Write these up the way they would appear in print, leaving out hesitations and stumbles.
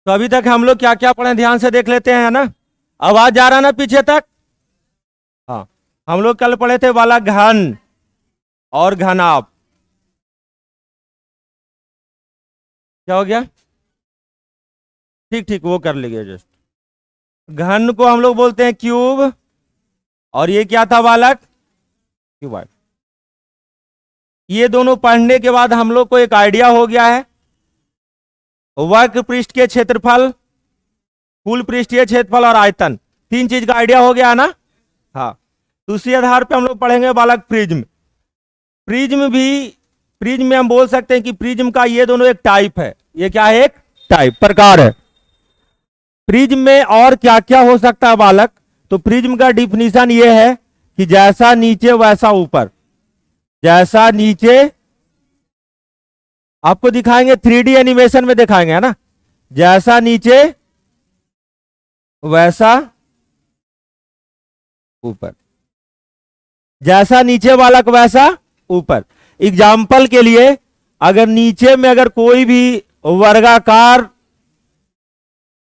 तो अभी तक हम लोग क्या क्या पढ़े ध्यान से देख लेते हैं, है ना। आवाज जा रहा ना पीछे तक। हाँ, हम लोग कल पढ़े थे वाला घन और घनाभ। क्या हो गया? ठीक ठीक, वो कर लीजिए जस्ट। घन को हम लोग बोलते हैं क्यूब, और ये क्या था बालक? क्यूबॉइड। ये दोनों पढ़ने के बाद हम लोग को एक आइडिया हो गया है। वक्र पृष्ठ के क्षेत्रफल, कुल पृष्ठीय क्षेत्रफल और आयतन, तीन चीज का आइडिया हो गया है ना। हाँ, दूसरी आधार पे हम लोग पढ़ेंगे बालक प्रिज्म। प्रिज्म भी, प्रिज्म में हम बोल सकते हैं कि प्रिज्म का ये दोनों एक टाइप है। ये क्या है? एक टाइप, प्रकार है। प्रिज्म में और क्या क्या हो सकता है बालक? तो प्रिज्म का डिफिनीशन ये है कि जैसा नीचे वैसा ऊपर। जैसा नीचे, आपको दिखाएंगे 3D एनिमेशन में दिखाएंगे, है ना। जैसा नीचे वैसा ऊपर, जैसा नीचे बालक वैसा ऊपर। एग्जाम्पल के लिए, अगर नीचे में अगर कोई भी वर्गाकार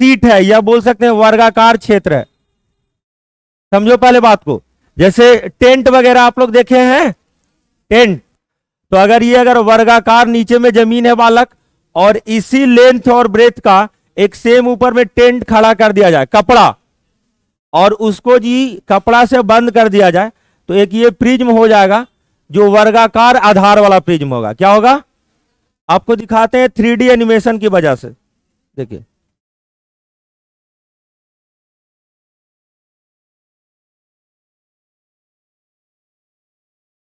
सीट है, या बोल सकते हैं वर्गाकार क्षेत्र है, समझो पहले बात को। जैसे टेंट वगैरह आप लोग देखे हैं, टेंट। तो अगर ये अगर वर्गाकार नीचे में जमीन है बालक, और इसी लेंथ और ब्रेथ का एक सेम ऊपर में टेंट खड़ा कर दिया जाए, कपड़ा, और उसको जी कपड़ा से बंद कर दिया जाए, तो एक ये प्रिज्म हो जाएगा, जो वर्गाकार आधार वाला प्रिज्म होगा। क्या होगा? आपको दिखाते हैं 3D एनिमेशन की वजह से। देखिए,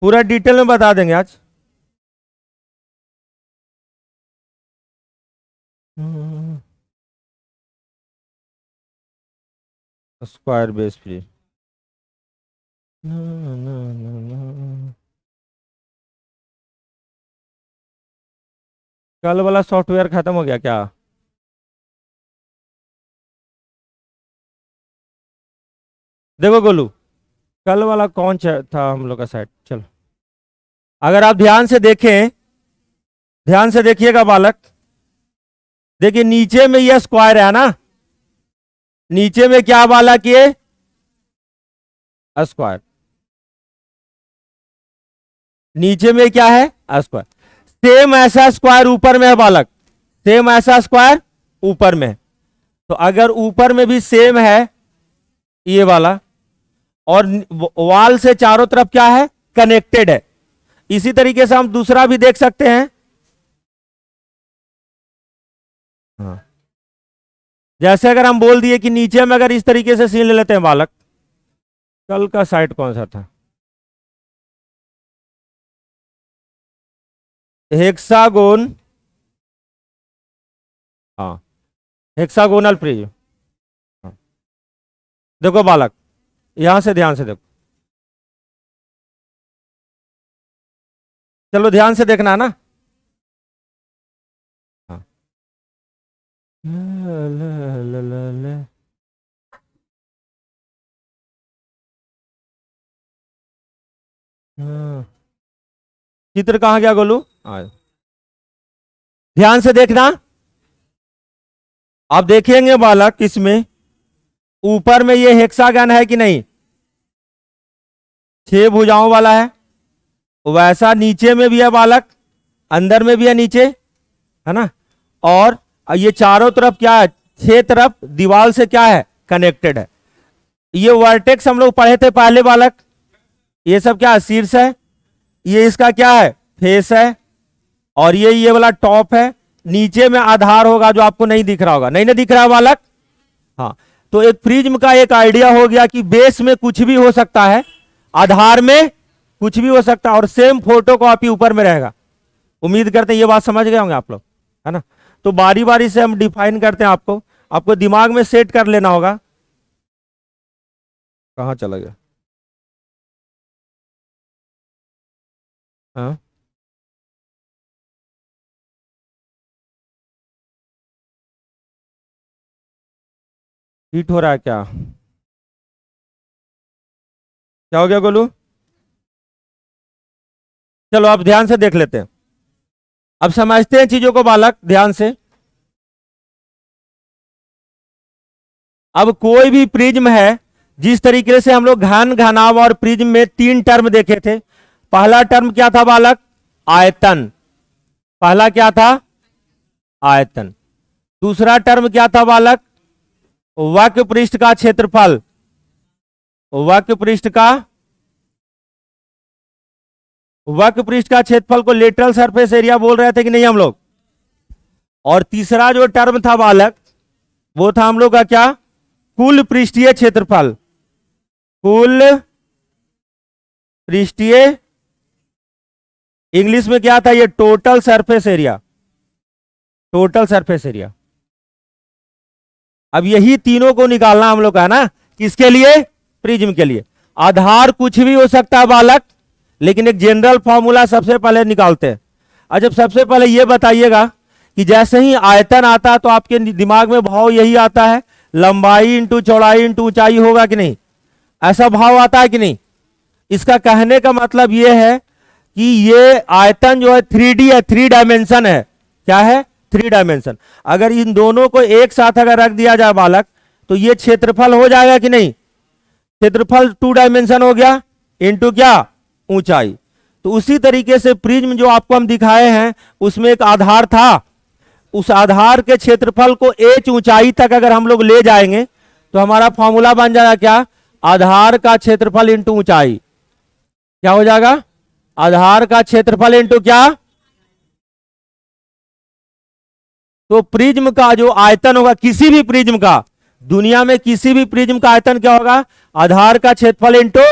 पूरा डिटेल में बता देंगे आज। Square base prism. कल वाला सॉफ्टवेयर खत्म हो गया क्या? देखो गोलू, कल वाला कौन था हम लोग का साइड? चलो, अगर आप ध्यान से देखें, ध्यान से देखिएगा बालक। देखिए नीचे में यह स्क्वायर है ना, नीचे में क्या बालक? ये स्क्वायर। नीचे में क्या है? स्क्वायर। सेम ऐसा स्क्वायर ऊपर में है बालक, सेम ऐसा स्क्वायर ऊपर में है। तो अगर ऊपर में भी सेम है ये वाला, और वॉल से चारों तरफ क्या है? कनेक्टेड है। इसी तरीके से हम दूसरा भी देख सकते हैं। हाँ, जैसे अगर हम बोल दिए कि नीचे में अगर इस तरीके से सीन ले लेते हैं बालक, कल का साइड कौन सा था? हेक्सागोन। हाँ, हेक्सागोनल प्रिज्म। हाँ। देखो बालक, यहां से ध्यान से देखो, चलो ध्यान से देखना है ना। हाँ। हाँ। चित्र कहाँ गया गोलू? ध्यान से देखना। आप देखेंगे बालक, इसमें ऊपर में ये हेक्सागन है कि नहीं? 6 भुजाओं वाला है। वैसा नीचे में भी है बालक, अंदर में भी है नीचे, है ना। और ये चारों तरफ क्या है? 6 तरफ दीवार से क्या है? कनेक्टेड है। ये वर्टेक्स हम लोग पढ़े थे पहले बालक। ये सब क्या है? शीर्ष है। ये इसका क्या है? फेस है। और ये वाला टॉप है। नीचे में आधार होगा, जो आपको नहीं दिख रहा होगा। नहीं ना दिख रहा है बालक? हाँ। तो एक प्रिज्म का एक आइडिया हो गया कि बेस में कुछ भी हो सकता है, आधार में कुछ भी हो सकता है, और सेम फोटो कॉपी ऊपर में रहेगा। उम्मीद करते हैं ये बात समझ गए होंगे आप लोग, है ना। तो बारी बारी से हम डिफाइन करते हैं, आपको आपको दिमाग में सेट कर लेना होगा। कहाँ चला गया? हाँ, हीट हो रहा है क्या? क्या हो गया गोलू? चलो अब ध्यान से देख लेते हैं, अब समझते हैं चीजों को बालक ध्यान से। अब कोई भी प्रिज्म है, जिस तरीके से हम लोग घन, घनाभ और प्रिज्म में तीन टर्म देखे थे। पहला टर्म क्या था बालक? आयतन। पहला क्या था? आयतन। दूसरा टर्म क्या था बालक? वक्र पृष्ठ का क्षेत्रफल। वक्र पृष्ठ का वक्र पृष्ठ का क्षेत्रफल को लेटरल सरफेस एरिया बोल रहे थे कि नहीं हम लोग? और तीसरा जो टर्म था बालक, वो था हम लोग का क्या? कुल पृष्ठीय क्षेत्रफल। कुल पृष्ठीय, इंग्लिश में क्या था ये? Total surface area. Total surface area. अब यही तीनों को निकालना हम लोग का है ना, किसके लिए? प्रिज्म के लिए। आधार कुछ भी हो सकता है बालक, लेकिन एक जनरल फॉर्मूला सबसे पहले निकालते हैं। अच्छा, सबसे पहले यह बताइएगा कि जैसे ही आयतन आता है तो आपके दिमाग में भाव यही आता है, लंबाई इंटू चौड़ाई इंटू ऊंचाई होगा कि नहीं? ऐसा भाव आता है कि नहीं? इसका कहने का मतलब यह है कि ये आयतन जो है 3D है, 3 डायमेंशन है। क्या है? 3 डायमेंशन। अगर इन दोनों को एक साथ अगर रख दिया जाए बालक, तो ये क्षेत्रफल हो जाएगा कि नहीं? क्षेत्रफल 2 डायमेंशन हो गया, इंटू क्या? ऊंचाई। तो उसी तरीके से प्रिज्म जो आपको हम दिखाए हैं, उसमें एक आधार था। उस आधार के क्षेत्रफल को h ऊंचाई तक अगर हम लोग ले जाएंगे, तो हमारा फॉर्मूला बन जाएगा क्या? आधार का क्षेत्रफल इंटू ऊंचाई। क्या हो जाएगा? आधार का क्षेत्रफल इंटू क्या? तो प्रिज्म का जो आयतन होगा, किसी भी प्रिज्म का, दुनिया में किसी भी प्रिज्म का आयतन क्या होगा? आधार का क्षेत्रफल इंटू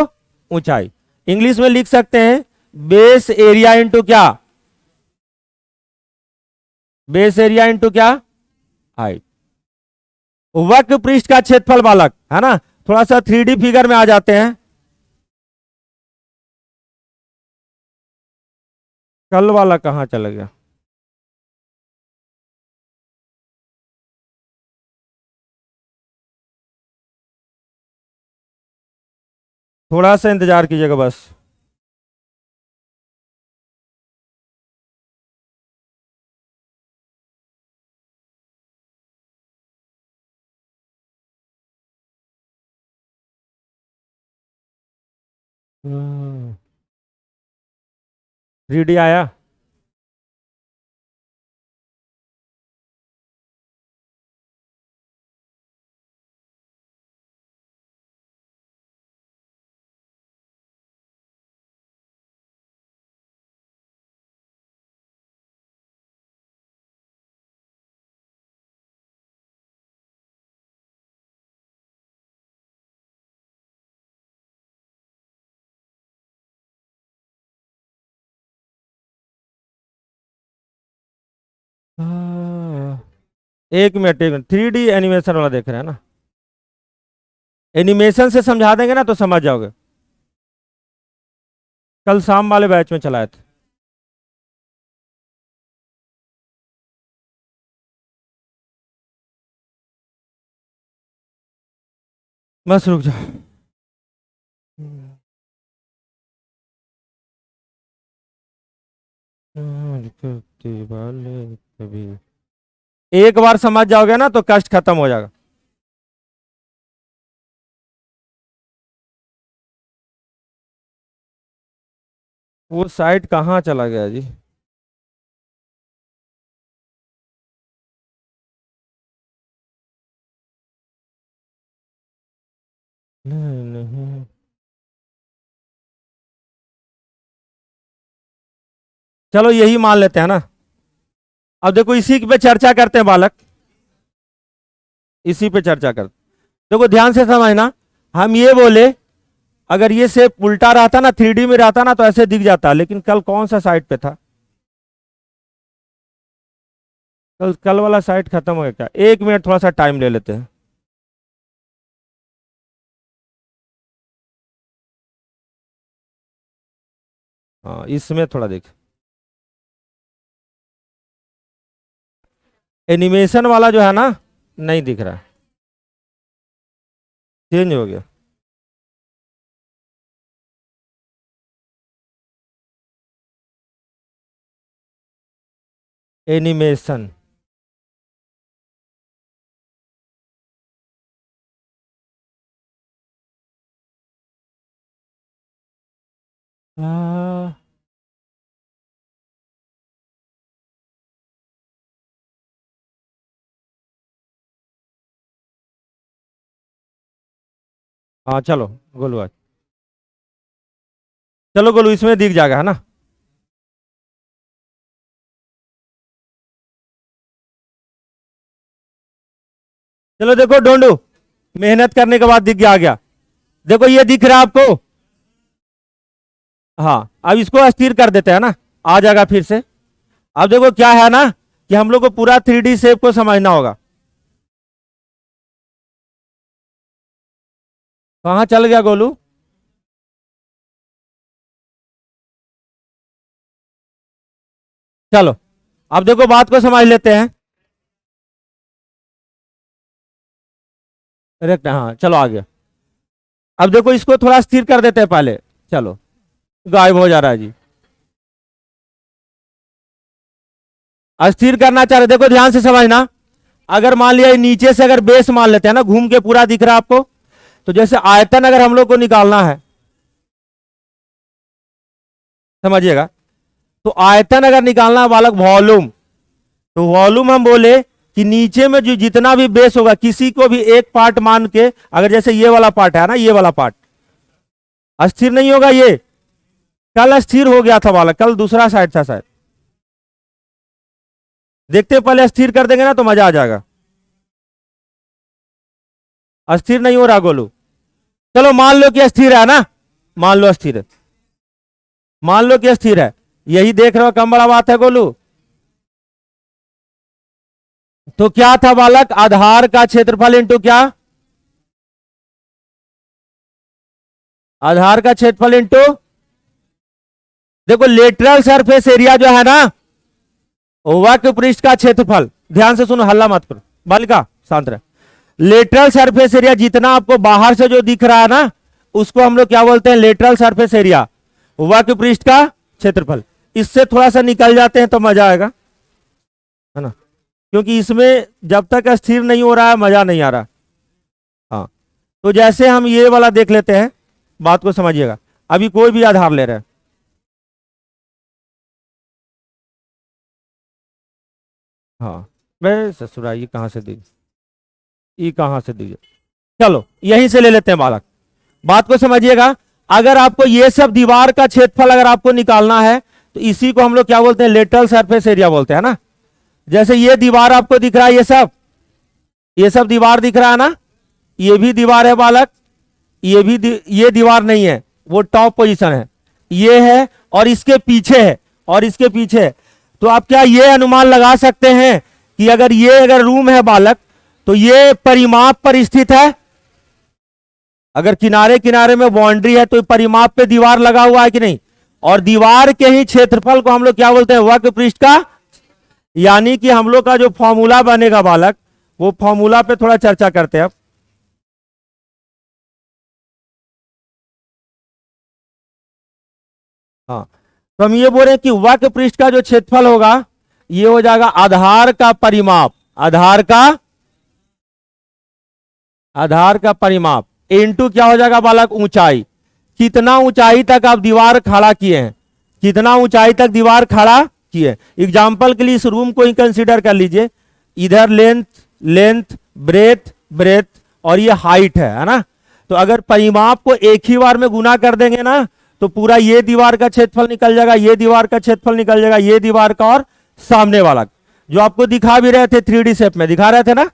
ऊंचाई। इंग्लिश में लिख सकते हैं बेस एरिया इंटू क्या? बेस एरिया इंटू क्या? हाइट। वक्र पृष्ठ का क्षेत्रफल बालक, है ना? थोड़ा सा 3D फिगर में आ जाते हैं। कल वाला कहां चला गया? थोड़ा सा इंतजार कीजिएगा बस। हम्म, 3D आया। हाँ, एक मिनट, एक मिनट। 3D एनिमेशन वाला देख रहे हैं ना? एनिमेशन से समझा देंगे ना तो समझ जाओगे। कल शाम वाले बैच में चलाए थे। बस रुक जाओ। वाले कभी एक बार समझ जाओगे ना तो कष्ट खत्म हो जाएगा। वो साइट कहाँ चला गया जी? नहीं नहीं, चलो यही मान लेते हैं ना। अब देखो इसी पे चर्चा करते हैं बालक, इसी पे चर्चा करते। देखो ध्यान से समझना। हम ये बोले, अगर ये शेप उल्टा रहता ना, 3D में रहता ना, तो ऐसे दिख जाता। लेकिन कल कौन सा साइट पे था? कल कल वाला साइट खत्म हो गया क्या? एक मिनट, थोड़ा सा टाइम ले लेते हैं। हाँ, इसमें थोड़ा देख। एनिमेशन वाला जो है ना, नहीं दिख रहा, चेंज हो गया। एनिमेशन। हाँ हाँ, चलो गोलू आज, चलो गोलू इसमें दिख जाएगा है ना। चलो देखो डोंडू, मेहनत करने के बाद दिख गया, आ गया। देखो ये दिख रहा है आपको। हाँ अब इसको अस्थिर कर देते हैं ना, आ जाएगा फिर से। अब देखो क्या है ना, कि हम लोग को पूरा 3D शेप को समझना होगा। कहाँ चल गया गोलू? चलो अब देखो बात को समझ लेते हैं। करेक्ट, हाँ चलो आ गया। अब देखो इसको थोड़ा स्थिर कर देते हैं पहले। चलो, गायब हो जा रहा है जी। अस्थिर करना चाह रहे, देखो ध्यान से समझना। अगर मान लिया नीचे से अगर बेस मान लेते हैं ना, घूम के पूरा दिख रहा है आपको, तो जैसे आयतन अगर हम लोग को निकालना है, समझिएगा, तो आयतन अगर निकालना है बालक, वॉल्यूम, तो वॉल्यूम हम बोले कि नीचे में जो जितना भी बेस होगा, किसी को भी एक पार्ट मान के, अगर जैसे ये वाला पार्ट है ना, ये वाला पार्ट अस्थिर नहीं होगा। ये कल अस्थिर हो गया था बालक, कल दूसरा साइड था शायद। देखते पहले अस्थिर कर देंगे ना तो मजा आ जाएगा। अस्थिर नहीं हो रहा गोलू। चलो मान लो कि अस्थिर है ना, मान लो अस्थिर है, मान लो कि अस्थिर है। यही देख रहे हो, कम बड़ा बात है गोलू। तो क्या था बालक, आधार का क्षेत्रफल इंटू क्या, आधार का क्षेत्रफल इंटू, देखो लेटरल सरफेस एरिया जो है ना, वक्र पृष्ठ का क्षेत्रफल। ध्यान से सुनो, हल्ला मत करो बालिका, शांत रहे। लेटरल सरफेस एरिया जितना आपको बाहर से जो दिख रहा है ना, उसको हम लोग क्या बोलते हैं, लेटरल सरफेस एरिया, वक्र पृष्ठ का क्षेत्रफल। इससे थोड़ा सा निकल जाते हैं तो मजा आएगा, है ना, क्योंकि इसमें जब तक स्थिर नहीं हो रहा है मजा नहीं आ रहा। हाँ, तो जैसे हम ये वाला देख लेते हैं, बात को समझिएगा। अभी कोई भी आधार ले रहे हैं, हाँ मैं ससुरा, ये कहाँ से दी, ये कहाँ से दी, चलो यहीं से ले लेते हैं बालक। बात को समझिएगा। अगर आपको ये सब दीवार का क्षेत्रफल अगर आपको निकालना है, तो इसी को हम लोग क्या बोलते हैं, लेटरल सरफेस एरिया बोलते हैं ना। जैसे ये दीवार आपको दिख रहा है, ये सब दीवार दिख रहा है ना, ये भी दीवार है बालक, ये भी ये दीवार नहीं है, वो टॉप पोजीशन है, ये है, और इसके पीछे है, और इसके पीछे है। तो आप क्या ये अनुमान लगा सकते हैं कि अगर ये अगर रूम है बालक, तो ये परिमाप पर स्थित है। अगर किनारे किनारे में बाउंड्री है तो परिमाप पे दीवार लगा हुआ है कि नहीं, और दीवार के ही क्षेत्रफल को हम लोग क्या बोलते हैं, वक्र पृष्ठ का। यानी कि हम लोग का जो फॉर्मूला बनेगा बालक, वो फॉर्मूला पे थोड़ा चर्चा करते हैं अब। हाँ, तो हम ये बोल रहे हैं कि वक्र पृष्ठ का जो क्षेत्रफल होगा, ये हो जाएगा आधार का परिमाप, आधार का परिमाप इनटू क्या हो जाएगा बालक, ऊंचाई। कितना ऊंचाई तक आप दीवार खड़ा किए हैं, कितना ऊंचाई तक दीवार खड़ा किए। एग्जाम्पल के लिए इस रूम को ही कंसीडर कर लीजिए। इधर लेंथ, लेंथ, ब्रेथ, ब्रेथ, और ये हाइट है ना। तो अगर परिमाप को एक ही बार में गुना कर देंगे ना, तो पूरा ये दीवार का क्षेत्रफल निकल जाएगा, ये दीवार का क्षेत्रफल निकल जाएगा, ये दीवार का और सामने वाला, जो आपको दिखा भी रहे थे 3D शेप में दिखा रहे थे ना।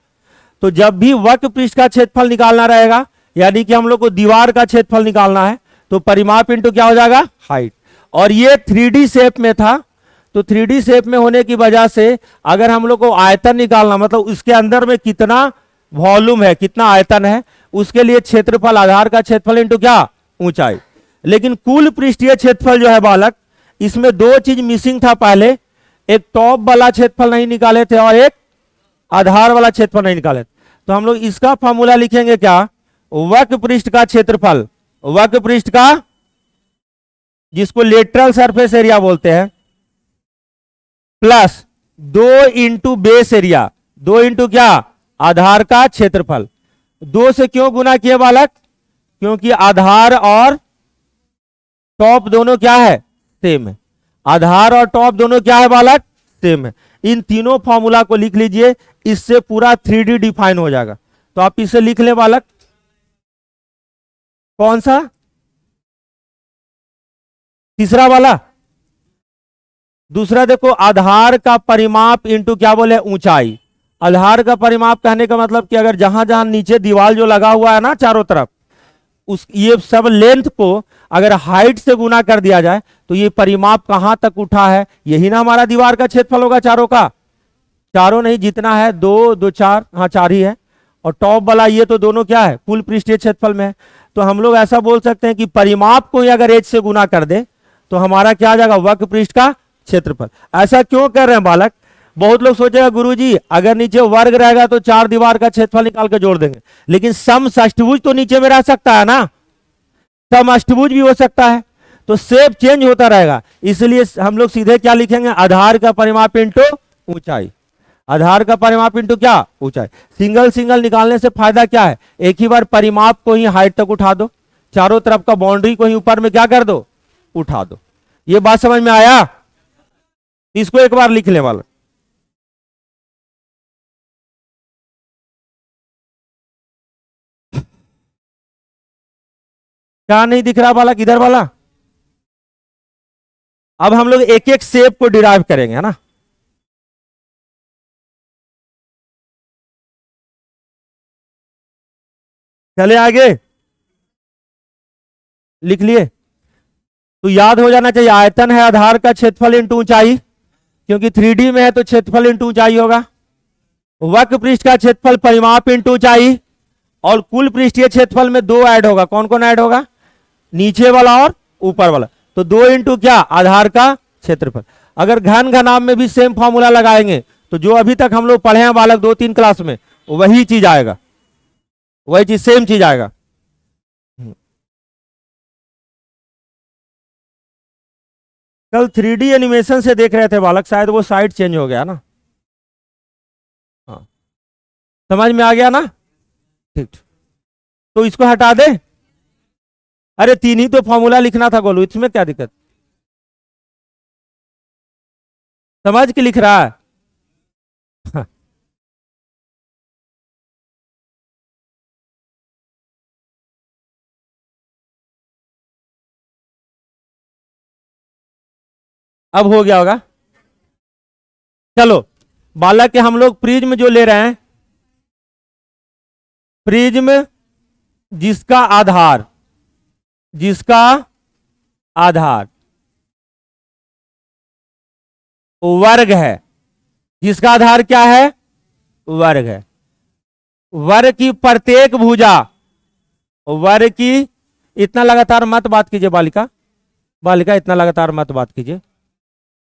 तो जब भी वक्र पृष्ठ का क्षेत्रफल निकालना रहेगा, यानी कि हम लोग को दीवार का क्षेत्रफल निकालना है, तो परिमाप इंटू क्या हो जाएगा, हाइट। और ये 3D शेप में था, तो 3D शेप में होने की वजह से अगर हम लोग को आयतन निकालना, मतलब उसके अंदर में कितना वॉल्यूम है, कितना आयतन है, उसके लिए क्षेत्रफल, आधार का क्षेत्रफल इंटू क्या, ऊंचाई। लेकिन कुल पृष्ठीय क्षेत्रफल जो है बालक, इसमें दो चीज मिसिंग था पहले, एक टॉप वाला क्षेत्रफल नहीं निकाले थे और एक आधार वाला क्षेत्रफल नहीं निकाले थे। तो हम लोग इसका फॉर्मूला लिखेंगे क्या, वक्र पृष्ठ का क्षेत्रफल, वक्र पृष्ठ का, जिसको लेटरल सरफेस एरिया बोलते हैं, plus 2 into base area, 2 into क्या, आधार का क्षेत्रफल। 2 से क्यों गुना किए बालक, क्योंकि आधार और टॉप दोनों क्या है, सेम है। आधार और टॉप दोनों क्या है बालक, सेम है। इन तीनों फॉर्मूला को लिख लीजिए, इससे पूरा 3D डिफाइन हो जाएगा। तो आप इसे लिख ले बालक, कौन सा, तीसरा वाला। दूसरा देखो, आधार का परिमाप इंटू क्या बोले, ऊंचाई। आधार का परिमाप कहने का मतलब कि अगर जहां जहां नीचे दीवार जो लगा हुआ है ना चारों तरफ, उस ये सब लेंथ को अगर हाइट से गुना कर दिया जाए तो ये परिमाप कहां तक उठा है, यही ना हमारा दीवार का क्षेत्रफल होगा चारों का। चारों नहीं, जितना है, दो दो चार, हाँ चार ही है। और टॉप वाला ये तो दोनों क्या है, कुल पृष्ठीय क्षेत्रफल में है। तो हम लोग ऐसा बोल सकते हैं कि परिमाप को ही अगर एच से गुना कर दे तो हमारा क्या आ जाएगा, वक्र पृष्ठ का क्षेत्रफल। ऐसा क्यों कर रहे हैं बालक, बहुत लोग सोचेगा गुरुजी अगर नीचे वर्ग रहेगा तो चार दीवार का क्षेत्रफल निकाल के जोड़ देंगे, लेकिन सम षष्ठभुज तो नीचे में रह सकता है ना, सम अष्टभुज भी हो सकता है, तो शेप चेंज होता रहेगा। इसलिए हम लोग सीधे क्या लिखेंगे, आधार का परिमाप इंटू ऊंचाई। आधार का परिमाप इंटू क्या, ऊंचाई। सिंगल सिंगल निकालने से फायदा क्या है, एक ही बार परिमाप को ही हाइट तक उठा दो, चारों तरफ का बाउंड्री को ही ऊपर में क्या कर दो, उठा दो। ये बात समझ में आया, इसको एक बार लिख ले वाला। क्या नहीं दिख रहा बालक, इधर वाला। अब हम लोग एक एक शेप को डिराइव करेंगे, है ना। चले आगे, लिख लिए। तो याद हो जाना चाहिए, आयतन है आधार का क्षेत्रफल इंटू ऊंचाई, क्योंकि 3D में है तो क्षेत्रफल इंटू ऊंचाई होगा। वक्र पृष्ठ का क्षेत्रफल परिमाप इंटू ऊंचाई, और कुल पृष्ठीय क्षेत्रफल में दो ऐड होगा, कौन कौन ऐड होगा, नीचे वाला और ऊपर वाला। तो दो इंटू क्या, आधार का क्षेत्रफल। अगर घन घनाभ में भी सेम फॉर्मूला लगाएंगे तो जो अभी तक हम लोग पढ़े हैं बालक 2-3 क्लास में, वही चीज आएगा, वही चीज, सेम चीज आएगा। कल 3D एनिमेशन से देख रहे थे बालक, शायद वो साइड चेंज हो गया ना। हाँ, समझ में आ गया ना, ठीक। तो इसको हटा दे, अरे तीन ही तो फॉर्मूला लिखना था गोलू, इसमें क्या दिक्कत, समझ के लिख रहा है। हाँ, अब हो गया होगा। चलो, बालक के हम लोग प्रिज्म जो ले रहे हैं, प्रिज्म जिसका आधार, जिसका आधार वर्ग है, जिसका आधार क्या है, वर्ग है। वर्ग की प्रत्येक भुजा, वर्ग की, इतना लगातार मत बात कीजिए बालिका, बालिका इतना लगातार मत बात कीजिए।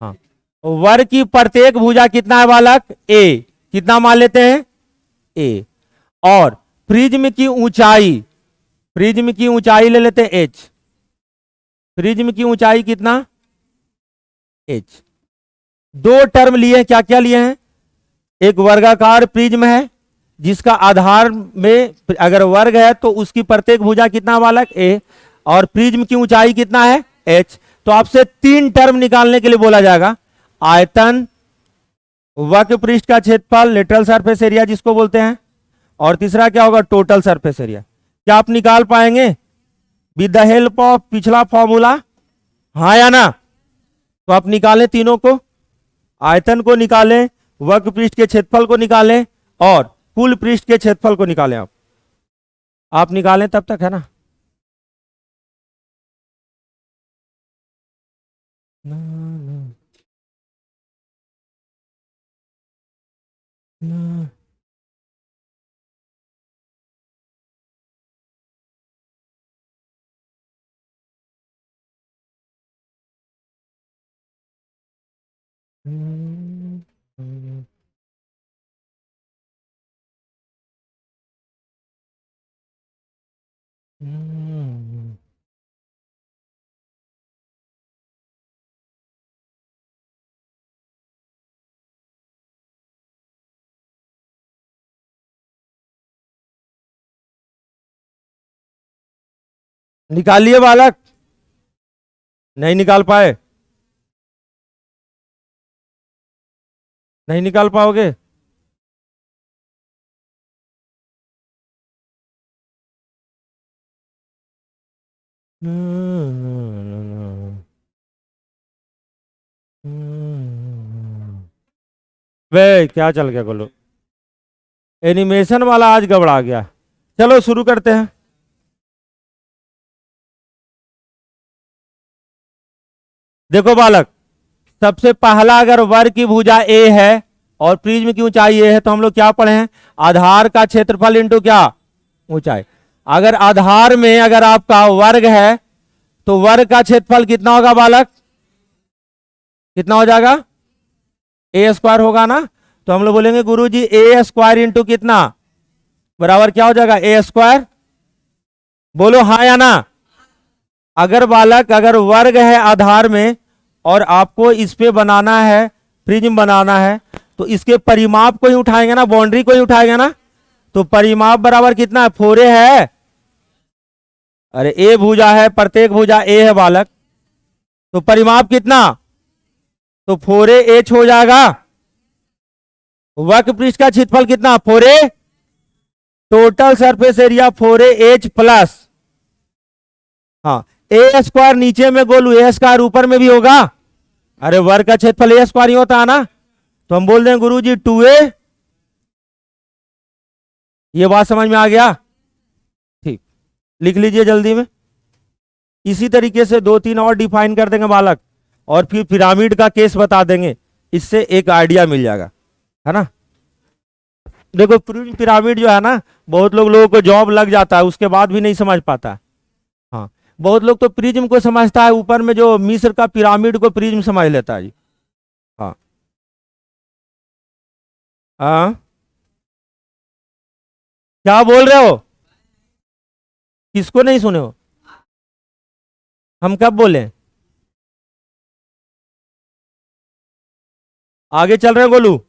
हाँ, वर्ग की प्रत्येक भुजा कितना है बालक, ए, कितना मान लेते हैं, ए। और प्रिज्म की ऊंचाई, प्रिज्म की ऊंचाई ले लेते हैं एच, प्रिज्म की ऊंचाई कितना, एच। दो टर्म लिए, क्या क्या लिए हैं, एक वर्गाकार प्रिज्म है जिसका आधार में अगर वर्ग है तो उसकी प्रत्येक भुजा कितना बालक, ए, और प्रिज्म की ऊंचाई कितना है, एच। तो आपसे तीन टर्म निकालने के लिए बोला जाएगा, आयतन, वक्र पृष्ठ का क्षेत्रफल लेटरल सरफेस एरिया जिसको बोलते हैं, और तीसरा क्या होगा, टोटल सरफेस एरिया। क्या आप निकाल पाएंगे विद द हेल्प ऑफ पिछला फॉर्मूला, हाँ या ना। तो आप निकालें तीनों को, आयतन को निकालें, वक्र पृष्ठ के क्षेत्रफल को निकालें, और कुल पृष्ठ के क्षेत्रफल को निकालें। आप निकालें तब तक, है ना। ना, ना, ना, हम्म, हम्म, हम्म। निकालिए बालक, नहीं निकाल पाए? नहीं निकाल पाओगे? वे क्या चल गया बोलो? एनिमेशन वाला आज गबड़ा गया। चलो शुरू करते हैं। देखो बालक, सबसे पहला अगर वर्ग की भुजा ए है और प्रिज्म की ऊंचाई ए है तो हम लोग क्या पढ़े हैं? आधार का क्षेत्रफल इंटू क्या? ऊंचाई। अगर आधार में अगर आपका वर्ग है तो वर्ग का क्षेत्रफल कितना होगा बालक? कितना हो जाएगा? ए स्क्वायर होगा ना। तो हम लोग बोलेंगे गुरुजी ए स्क्वायर इंटू कितना बराबर क्या हो जाएगा? ए स्क्वायर। बोलो हाँ या ना। अगर बालक अगर वर्ग है आधार में और आपको इस पे बनाना है, प्रिज्म बनाना है, तो इसके परिमाप को ही उठाएंगे ना, बाउंड्री को ही उठाएंगे ना। तो परिमाप बराबर कितना है? 4a है। अरे ए भुजा है, प्रत्येक भुजा ए है बालक, तो परिमाप कितना? तो 4a हो जाएगा। वक्र पृष्ठ का क्षेत्रफल कितना? 4a। Total surface area 4a plus, हाँ, ए स्क्वायर नीचे में गोलू, ए स्क्वायर ऊपर में भी होगा। अरे वर्ग का क्षेत्रफल ए स्क्वायर ही होता है ना। तो हम बोल दें गुरुजी 2a। ये बात समझ में आ गया? ठीक, लिख लीजिए जल्दी में। इसी तरीके से 2-3 और डिफाइन कर देंगे बालक, और फिर पिरामिड का केस बता देंगे। इससे एक आइडिया मिल जाएगा, है ना। देखो पिरामिड जो है ना, बहुत लोगों को जॉब लग जाता है उसके बाद भी नहीं समझ पाता। हाँ, बहुत लोग तो प्रिज्म को समझता है, ऊपर में जो मिस्र का पिरामिड को प्रिज्म समझ लेता है जी। हाँ हाँ, क्या बोल रहे हो? किसको नहीं सुने हो? हम कब बोले? आगे चल रहे हैं गोलू।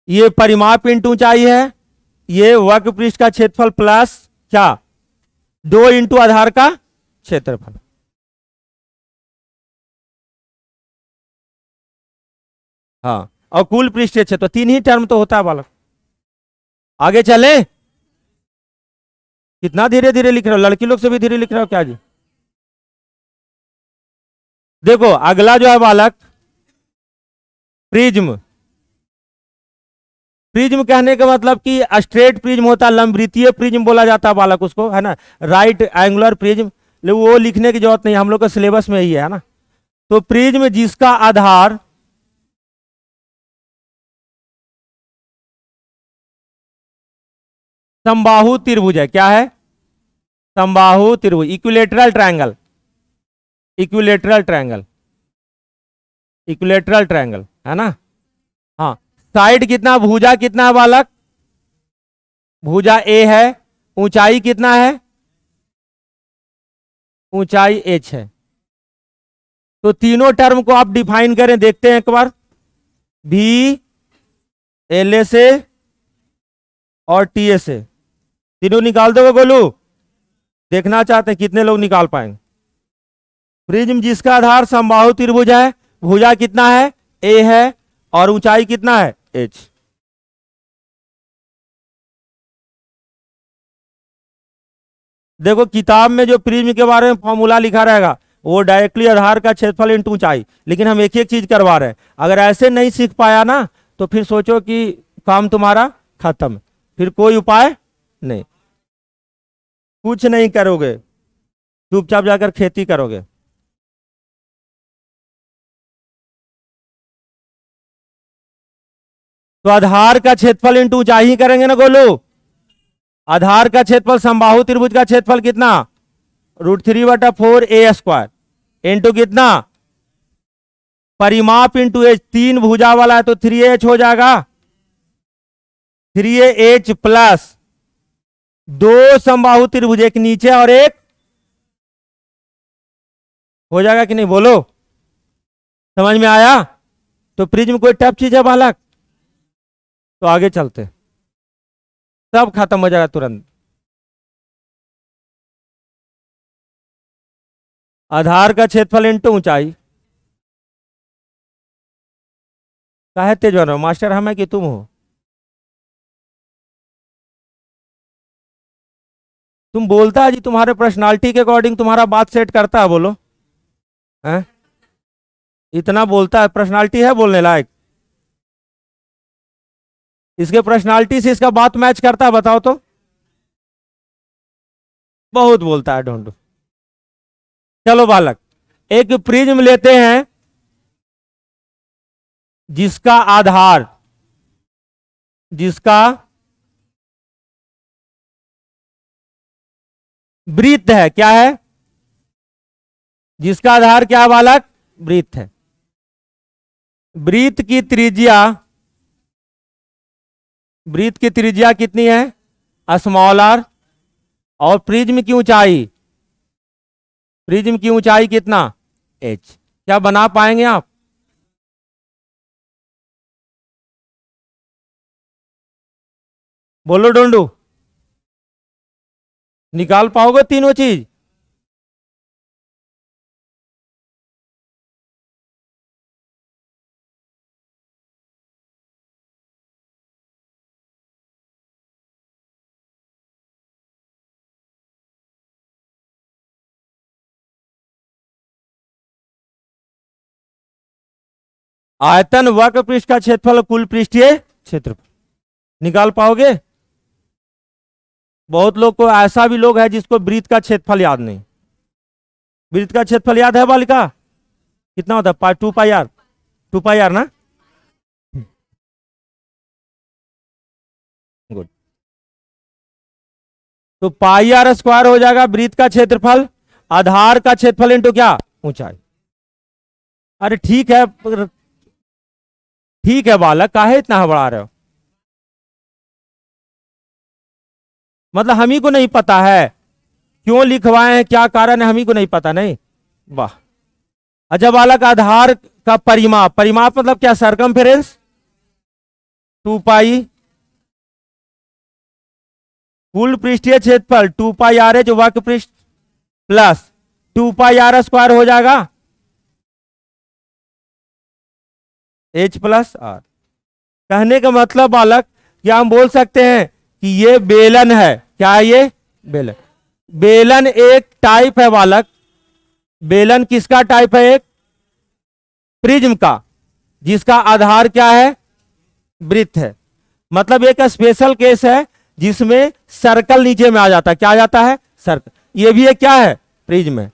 ये परिमाप इंटू ऊंचाई है, ये वक्र पृष्ठ का क्षेत्रफल प्लस क्या? 2 इंटू आधार का क्षेत्रफल। हाँ, और कुल पृष्ठीय क्षेत्र, 3 ही टर्म तो होता है बालक। आगे चले। कितना धीरे धीरे लिख रहे हो? लड़की लोग से भी धीरे लिख रहे हो क्या जी? देखो अगला जो है बालक, प्रिज्म। प्रिज्म कहने का मतलब कि स्ट्रेट प्रिज्म होता है, लंबवृत्तीय प्रिज्म बोला जाता है बालक उसको, है ना। राइट एंगुलर प्रिज्म, वो लिखने की जरूरत नहीं, हम लोग का सिलेबस में ही है ना। तो प्रिज्म जिसका आधार समबाहु त्रिभुज है, क्या है? समबाहु त्रिभुज, equilateral triangle. Equilateral triangle, equilateral triangle, है ना। हाँ, साइड कितना, भुजा कितना है बालक? भुजा ए है। ऊंचाई कितना है? ऊंचाई h है। तो तीनों टर्म को आप डिफाइन करें, देखते हैं एक बार। भी एल ए से और टी ए से तीनों निकाल दोगे गोलू? देखना चाहते हैं कितने लोग निकाल पाएंगे। प्रिज्म जिसका आधार समबाहु त्रिभुज है, भुजा कितना है? ए है, और ऊंचाई कितना है? h। देखो किताब में जो प्रिज्म के बारे में फॉर्मूला लिखा रहेगा वो डायरेक्टली आधार का क्षेत्रफल इंटू ऊंचाई, लेकिन हम एक एक चीज करवा रहे हैं। अगर ऐसे नहीं सीख पाया ना तो फिर सोचो कि काम तुम्हारा खत्म, फिर कोई उपाय नहीं, कुछ नहीं करोगे, चुपचाप जाकर खेती करोगे। तो आधार का क्षेत्रफल इंटू ऊंचाई ही करेंगे ना गोलू। आधार का क्षेत्रफल समबाहु त्रिभुज का क्षेत्रफल कितना? √3/4 a² इंटू कितना? परिमाप इंटू एच, 3 भुजा वाला है तो 3h हो जाएगा। 3h प्लस 2 समबाहु त्रिभुज, एक नीचे और एक, हो जाएगा कि नहीं बोलो? समझ में आया? तो प्रिज्म कोई टफ चीज है बालक? तो आगे चलते, सब खत्म हो जाएगा तुरंत। आधार का क्षेत्रफल इंटू ऊंचाई। काहे तेज बन रहे हो मास्टर, हम है कि तुम हो? तुम बोलता है जी, तुम्हारे पर्सनालिटी के अकॉर्डिंग तुम्हारा बात सेट करता है, बोलो हैं? इतना बोलता है, पर्सनालिटी है बोलने लायक? इसके पर्सनालिटी से इसका बात मैच करता है, बताओ तो। बहुत बोलता है ढूंढो। चलो बालक, एक प्रिज्म लेते हैं जिसका आधार, जिसका वृत्त है, क्या है? जिसका आधार क्या है बालक? वृत्त है। वृत्त की त्रिज्या, वृत्त की त्रिज्या कितनी है? Small are. और प्रिज्म की ऊंचाई, प्रिज्म की ऊंचाई कितना? एच। क्या बना पाएंगे आप? बोलो ढूंढू, निकाल पाओगे तीनों चीज? आयतन वक्र पृष्ठ का क्षेत्रफल कुल पृष्ठीय क्षेत्रफल, निकाल पाओगे? बहुत लोग को, ऐसा भी लोग है जिसको वृत्त का क्षेत्रफल याद नहीं। वृत्त का क्षेत्रफल याद है बालिका? कितना होता है? 2 पाई आर, 2 पाई आर ना? गुड। तो पाई आर स्क्वायर हो जाएगा वृत्त का क्षेत्रफल, आधार का क्षेत्रफल इंटू क्या? ऊंचाई। अरे ठीक है, ठीक है बालक, काहे इतना हबड़ा रहे हो? मतलब हम ही को नहीं पता है क्यों लिखवाए हैं, क्या कारण है, हम ही को नहीं पता, नहीं? वाह। अच्छा बालक, आधार का परिमाप, परिमाप मतलब क्या? सरकमफेरेंस। 2 पाई कुल पृष्ठीय क्षेत्रफल 2 पाई आर है जो वक्र पृष्ठ, प्लस 2 पाई आर स्क्वायर हो जाएगा एच प्लस आर। कहने का मतलब बालक, क्या हम बोल सकते हैं कि ये बेलन है? क्या है ये? बेलन। बेलन एक टाइप है बालक। बेलन किसका टाइप है? एक प्रिज्म का, जिसका आधार क्या है? वृत्त है। मतलब एक स्पेशल केस है जिसमें सर्कल नीचे में आ जाता है। क्या आ जाता है? सर्कल। ये भी एक क्या है? प्रिज्म है।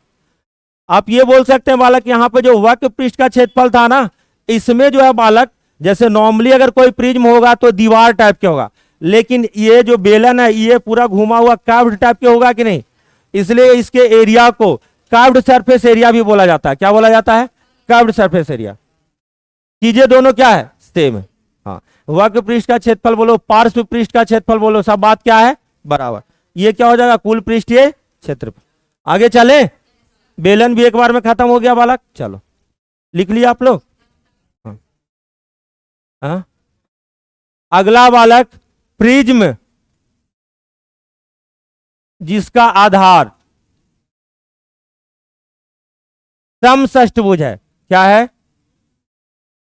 आप ये बोल सकते हैं बालक, यहां पे जो वक्र पृष्ठ का क्षेत्रफल था ना, इसमें जो है बालक, जैसे नॉर्मली अगर कोई प्रिज्म होगा तो दीवार टाइप के होगा, लेकिन ये जो बेलन है ये पूरा घुमा हुआ कर्व्ड टाइप के होगा कि नहीं? इसलिए इसके एरिया को कर्व्ड सरफेस एरिया भी बोला जाता है। क्या बोला जाता है? Curved surface area. चीजें दोनों क्या है? सेम है। हाँ, वक्र पृष्ठ का क्षेत्रफल बोलो, पार्श्व पृष्ठ का क्षेत्रफल बोलो, सब बात क्या है? बराबर। ये क्या हो जाएगा? कुल पृष्ठीय क्षेत्रफल। आगे चले, बेलन भी एक बार में खत्म हो गया बालक। चलो लिख लिया आप लोग? हाँ। हाँ? अगला बालक, प्रिज्म जिसका आधार समषष्ठभुज है। क्या है?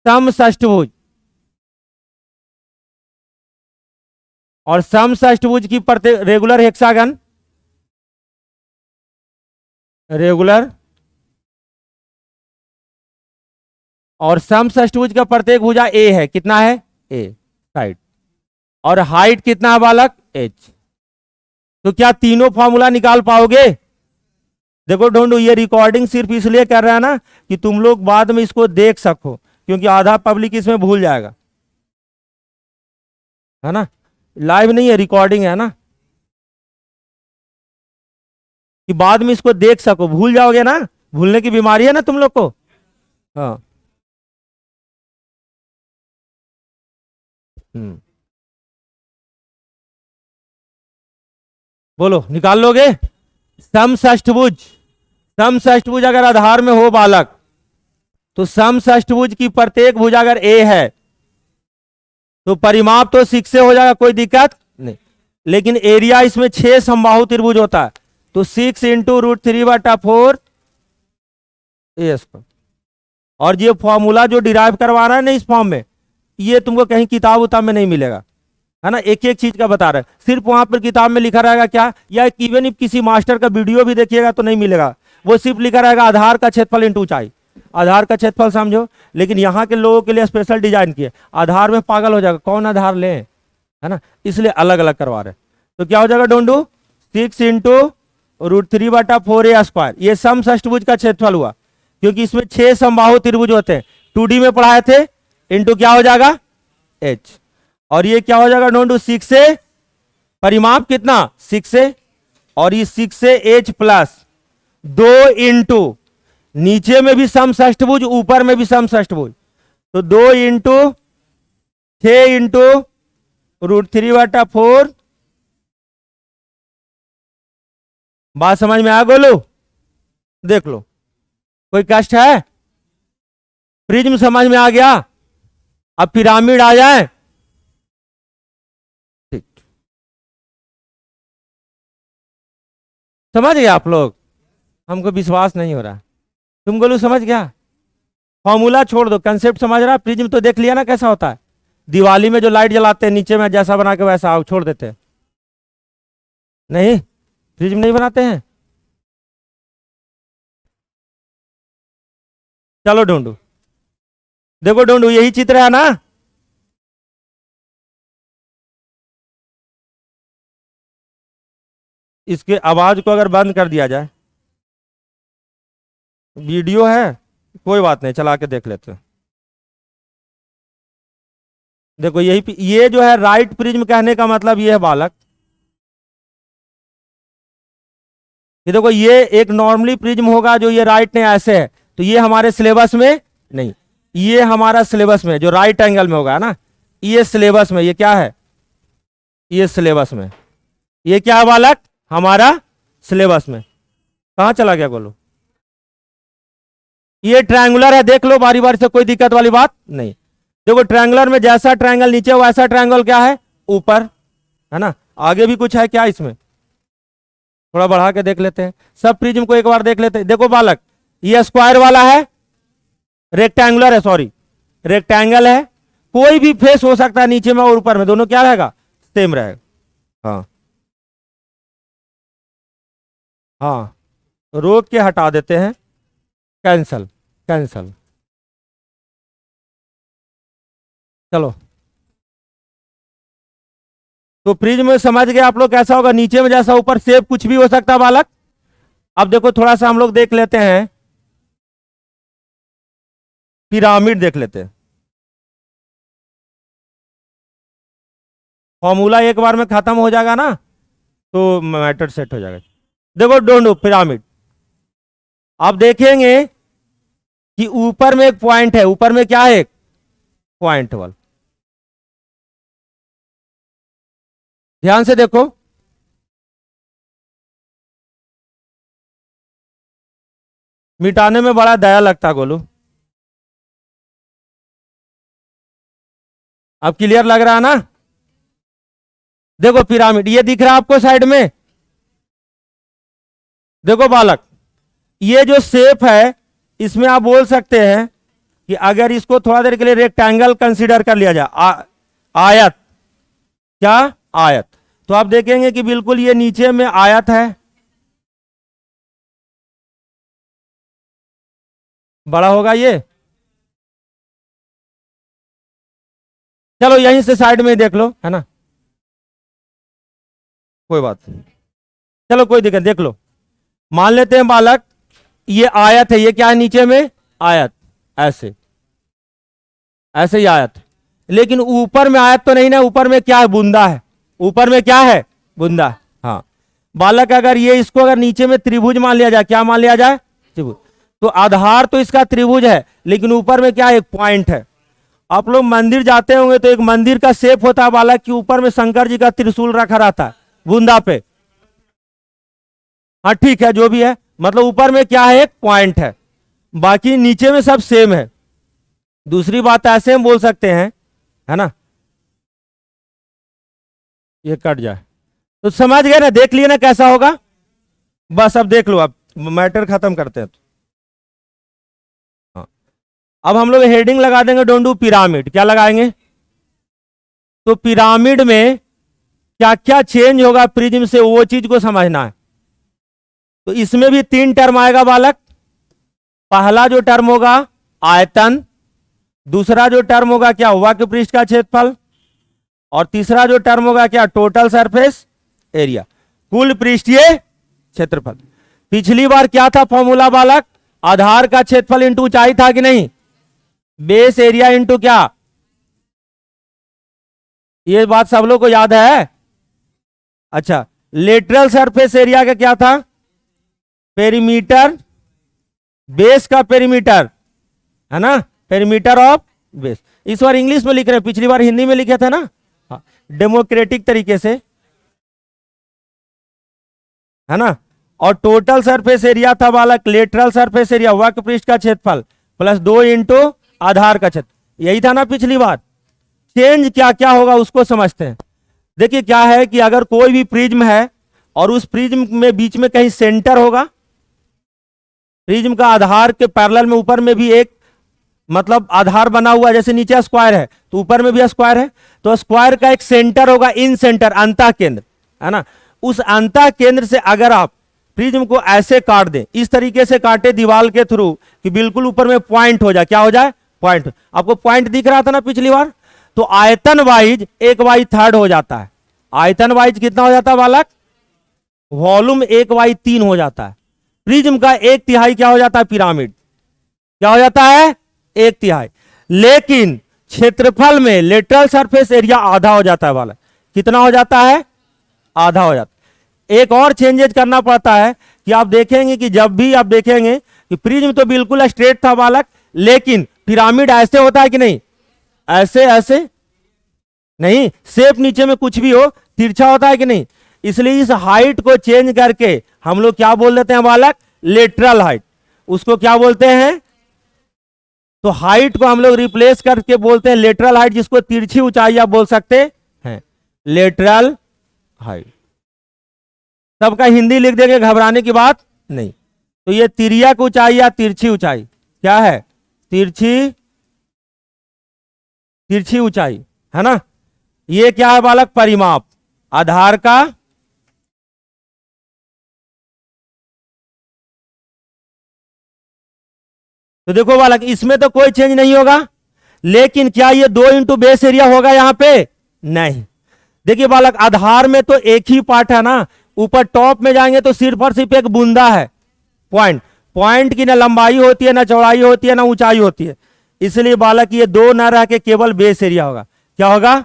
समषष्ठभुज। और समषष्ठभुज की प्रत्येक, रेगुलर हेक्सागन, रेगुलर, और समषष्ठभुज का प्रत्येक भुजा ए है। कितना है? ए साइड। और हाइट कितना है बालक? एच। तो क्या तीनों फॉर्मूला निकाल पाओगे? देखो ढूंढो, ये रिकॉर्डिंग सिर्फ इसलिए कर रहा है ना कि तुम लोग बाद में इसको देख सको, क्योंकि आधा पब्लिक इसमें भूल जाएगा, है ना? लाइव नहीं है, रिकॉर्डिंग है ना, कि बाद में इसको देख सको। भूल जाओगे ना, भूलने की बीमारी है ना तुम लोग को। हाँ। बोलो, निकाल लोगे? समषष्ठभुज, समषष्ठभुज अगर आधार में हो बालक, तो समषष्ठभुज की प्रत्येक भुजा अगर ए है तो परिमाप तो 6 से हो जाएगा, कोई दिक्कत नहीं। लेकिन एरिया इसमें 6 समबाहु त्रिभुज होता है, तो 6 × √3/4 ए स्क्वायर। और ये फॉर्मूला जो डिराइव करवा रहा है ना इस फॉर्म में, ये तुमको कहीं किताब उताब में नहीं मिलेगा, है ना। एक एक चीज का बता रहा है, सिर्फ वहां पर किताब में लिखा रहेगा क्या, या इवन किसी मास्टर का वीडियो भी देखिएगा तो नहीं मिलेगा, वो सिर्फ लिखा रहेगा आधार का क्षेत्रफल इंटू ऊंचाई। आधार का क्षेत्रफल समझो, लेकिन यहाँ के लोगों के लिए स्पेशल डिजाइन किए, आधार में पागल हो जाएगा, कौन आधार ले, है ना, इसलिए अलग अलग करवा रहे। तो क्या हो जाएगा डोंडू, 6 इंटू √3/4a²। ये समषष्टभुज का क्षेत्रफल हुआ, क्योंकि इसमें 6 समबाहु त्रिभुज होते हैं, 2D में पढ़ाए थे, इंटू क्या हो जाएगा h। और ये क्या हो जाएगा डोंडू, 6 से परिमाप कितना 6 से, और ये 6 से h प्लस 2 इंटू नीचे में भी समषष्टभुज ऊपर में भी समषष्टभुज, तो 2 इंटू 6 इंटू √3/4। बात समझ में आ गोलू, देख लो, कोई कष्ट है, प्रिज्म समझ में आ गया, अब पिरामिड आ जाए, ठीक, समझ गए आप लोग, हमको विश्वास नहीं हो रहा, तुम गोलू समझ गया, फॉर्मूला छोड़ दो, कंसेप्ट समझ रहा, प्रिज्म तो देख लिया ना कैसा होता है, दिवाली में जो लाइट जलाते हैं नीचे में जैसा बना के वैसा छोड़ देते हैं, नहीं प्रिज्म नहीं बनाते हैं। चलो ढूंढू, देखो ढूंढू, यही चित्र है ना, इसके आवाज को अगर बंद कर दिया जाए, वीडियो है कोई बात नहीं, चला के देख लेते हैं। देखो यही, ये जो है राइट प्रिज्म, कहने का मतलब ये है बालक, ये देखो ये एक नॉर्मली प्रिज्म होगा जो ये राइट ने ऐसे है, तो ये हमारे सिलेबस में नहीं, ये हमारा सिलेबस में जो राइट एंगल में होगा ना, ये सिलेबस में, ये क्या है, ये सिलेबस में, ये क्या है बालक, हमारा सिलेबस में। कहां चला गया बोलो, ये ट्रायंगुलर है, देख लो बारी बारी से, कोई दिक्कत वाली बात नहीं। देखो ट्रायंगुलर में जैसा ट्रायंगल नीचे वैसा ट्रायंगल क्या है ऊपर, है ना। आगे भी कुछ है क्या इसमें, थोड़ा बढ़ा के देख लेते हैं, सब प्रिज्म को एक बार देख लेते हैं। देखो बालक, ये स्क्वायर वाला है, रेक्टेंगुलर है, सॉरी रेक्टेंगल है, कोई भी फेस हो सकता है नीचे में और ऊपर में, दोनों क्या रहेगा सेम रहेगा। हाँ हाँ, रोक के हटा देते हैं, कैंसल कैंसल, चलो। तो प्रिज्म में समझ गए आप लोग कैसा होगा, नीचे में जैसा ऊपर शेप कुछ भी हो सकता है बालक। अब देखो थोड़ा सा हम लोग देख लेते हैं, पिरामिड देख लेते हैं, फॉर्मूला एक बार में खत्म हो जाएगा ना तो मैटर सेट हो जाएगा। देखो डोंट पिरामिड, आप देखेंगे कि ऊपर में एक पॉइंट है, ऊपर में क्या है एक पॉइंट वाला, ध्यान से देखो, मिटाने में बड़ा दया लगता गोलू, अब क्लियर लग रहा है ना। देखो पिरामिड ये दिख रहा है आपको साइड में, देखो बालक, ये जो शेप है इसमें आप बोल सकते हैं कि अगर इसको थोड़ा देर के लिए रेक्टेंगल कंसीडर कर लिया जाए, आयत, क्या आयत, तो आप देखेंगे कि बिल्कुल ये नीचे में आयत है, बड़ा होगा ये, चलो यहीं से साइड में देख लो, है ना, कोई बात नहीं, चलो कोई दिक्कत, देख लो, मान लेते हैं बालक ये आयत है, ये क्या है नीचे में आयत, ऐसे ऐसे ही आयत, लेकिन ऊपर में आयत तो नहीं ना, ऊपर में क्या है बूंदा है, ऊपर में क्या है बूंदा। हाँ बालक, अगर ये इसको अगर नीचे में त्रिभुज मान लिया जाए, क्या मान लिया जाए त्रिभुज, तो आधार तो इसका त्रिभुज है, लेकिन ऊपर में क्या एक पॉइंट है। आप लोग मंदिर जाते होंगे तो एक मंदिर का शेप होता है बालक कि ऊपर में शंकर जी का त्रिशूल रखा रहता है बूंदा पे, हाँ ठीक है जो भी है, मतलब ऊपर में क्या है एक पॉइंट है, बाकी नीचे में सब सेम है। दूसरी बात ऐसे हम बोल सकते हैं, है ना, ये कट जाए तो समझ गए ना, देख लिए ना कैसा होगा, बस अब देख लो, अब मैटर खत्म करते हैं। अब हम लोग हेडिंग लगा देंगे डोंट डू पिरामिड। क्या लगाएंगे? तो पिरामिड में क्या क्या चेंज होगा प्रिज्म से, वो चीज को समझना है। तो इसमें भी 3 टर्म आएगा बालक। पहला जो टर्म होगा आयतन, दूसरा जो टर्म होगा क्या, वक्र पृष्ठ का क्षेत्रफल, और तीसरा जो टर्म होगा क्या, टोटल सरफेस एरिया, कुल पृष्ठीय क्षेत्रफल। पिछली बार क्या था फॉर्मूला बालक? आधार का क्षेत्रफल इंटू ऊंचाई था कि नहीं? बेस एरिया इंटू क्या? ये बात सब लोग को याद है? अच्छा, लेटरल सरफेस एरिया का क्या था? पेरीमीटर, बेस का पेरीमीटर है ना, पेरीमीटर ऑफ बेस। इस बार इंग्लिश में लिख रहे हैं, पिछली बार हिंदी में लिखे थे ना, हाँ, डेमोक्रेटिक तरीके से, है ना। और टोटल सरफेस एरिया था बालक, लेटरल सरफेस एरिया वक्र पृष्ठ का क्षेत्रफल प्लस 2 इंटू आधार का क्षेत्र, यही था ना पिछली बार। चेंज क्या क्या होगा उसको समझते हैं। देखिए क्या है कि अगर कोई भी प्रिज्म है और उस प्रिज्म में बीच में कहीं सेंटर होगा, प्रिज्म का आधार के पैरेलल में ऊपर में भी एक मतलब आधार बना हुआ, जैसे नीचे स्क्वायर है तो ऊपर में भी स्क्वायर है, तो स्क्वायर का एक सेंटर होगा, इन सेंटर, अंतः केंद्र, है ना। उस अंतः केंद्र से अगर आप प्रिज्म को ऐसे काट दें, इस तरीके से काटे दीवार के थ्रू कि बिल्कुल ऊपर में पॉइंट हो जाए, क्या हो जाए, पॉइंट। आपको पॉइंट दिख रहा था ना पिछली बार? तो आयतन वाइज 1/3 हो जाता है। आयतन वाइज कितना हो जाता है बालक? वॉल्यूम 1/3 हो जाता है। प्रिज्म का 1/3 क्या हो जाता है? पिरामिड। क्या हो जाता है? 1/3। लेकिन क्षेत्रफल में लेटरल सरफेस एरिया आधा हो जाता है बालक। कितना हो जाता है? आधा हो जाता है। एक और चेंजेज करना पड़ता है कि आप देखेंगे कि जब भी आप देखेंगे कि प्रिज्म तो बिल्कुल स्ट्रेट था बालक, लेकिन पिरामिड ऐसे होता है कि नहीं? ऐसे ऐसे नहीं, शेप नीचे में कुछ भी हो तिरछा होता है कि नहीं? इसलिए इस हाइट को चेंज करके हम लोग क्या बोल देते हैं बालक? Lateral height. उसको क्या बोलते हैं? तो हाइट को हम लोग रिप्लेस करके बोलते हैं लेटरल हाइट, जिसको तिरछी ऊंचाई आप बोल सकते हैं, लेटरल हाइट। सबका हिंदी लिख देंगे, घबराने की बात नहीं। तो ये तिर्यक ऊंचाई या तिरछी ऊंचाई क्या है? तिरछी, तिरछी ऊंचाई, है ना। ये क्या है बालक? परिमाप आधार का तो देखो बालक, इसमें तो कोई चेंज नहीं होगा, लेकिन क्या ये 2 इंटू बेस एरिया होगा यहां पे? नहीं। देखिए बालक, आधार में तो एक ही पार्ट है ना, ऊपर टॉप में जाएंगे तो सिर्फ और सिर्फ एक बूंदा है, पॉइंट। पॉइंट की ना लंबाई होती है, ना चौड़ाई होती है, ना ऊंचाई होती है। इसलिए बालक ये 2 ना रह के केवल बेस एरिया होगा। क्या होगा?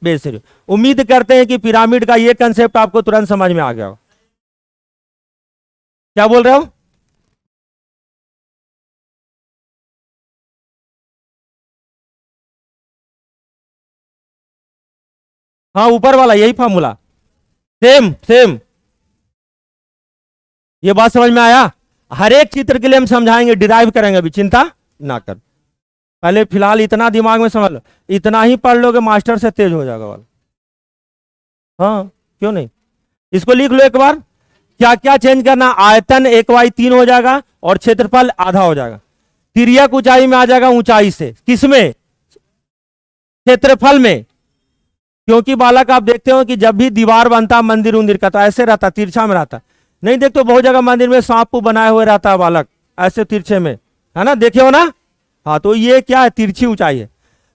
Base area. उम्मीद करते हैं कि पिरामिड का ये कंसेप्ट आपको तुरंत समझ में आ गया हो। क्या बोल रहे हो? हाँ, ऊपर वाला यही फॉर्मूला, सेम सेम। ये बात समझ में आया? हर एक चित्र के लिए हम समझाएंगे, डिराइव करेंगे, अभी चिंता ना कर। पहले फिलहाल इतना दिमाग में समझ लो, इतना ही पढ़ लोगे मास्टर से तेज हो जाएगा वाला। हाँ, क्यों नहीं? इसको लिख लो एक बार। क्या क्या चेंज करना? आयतन 1/3 हो जाएगा और क्षेत्रफल आधा हो जाएगा। तिर्यक ऊंचाई में आ जाएगा, ऊंचाई से किसमें? क्षेत्रफल में। क्योंकि बालक आप देखते हो कि जब भी दीवार बनता मंदिर उंदिर का तो ऐसे रहता, तिरछा में रहता। नहीं देखते हो बहुत जगह मंदिर में सांप बनाए हुए रहता है बालक, ऐसे तिरछे में, है ना, देखे हो ना। हाँ, तो ये क्या है? तिरछी ऊंचाई है।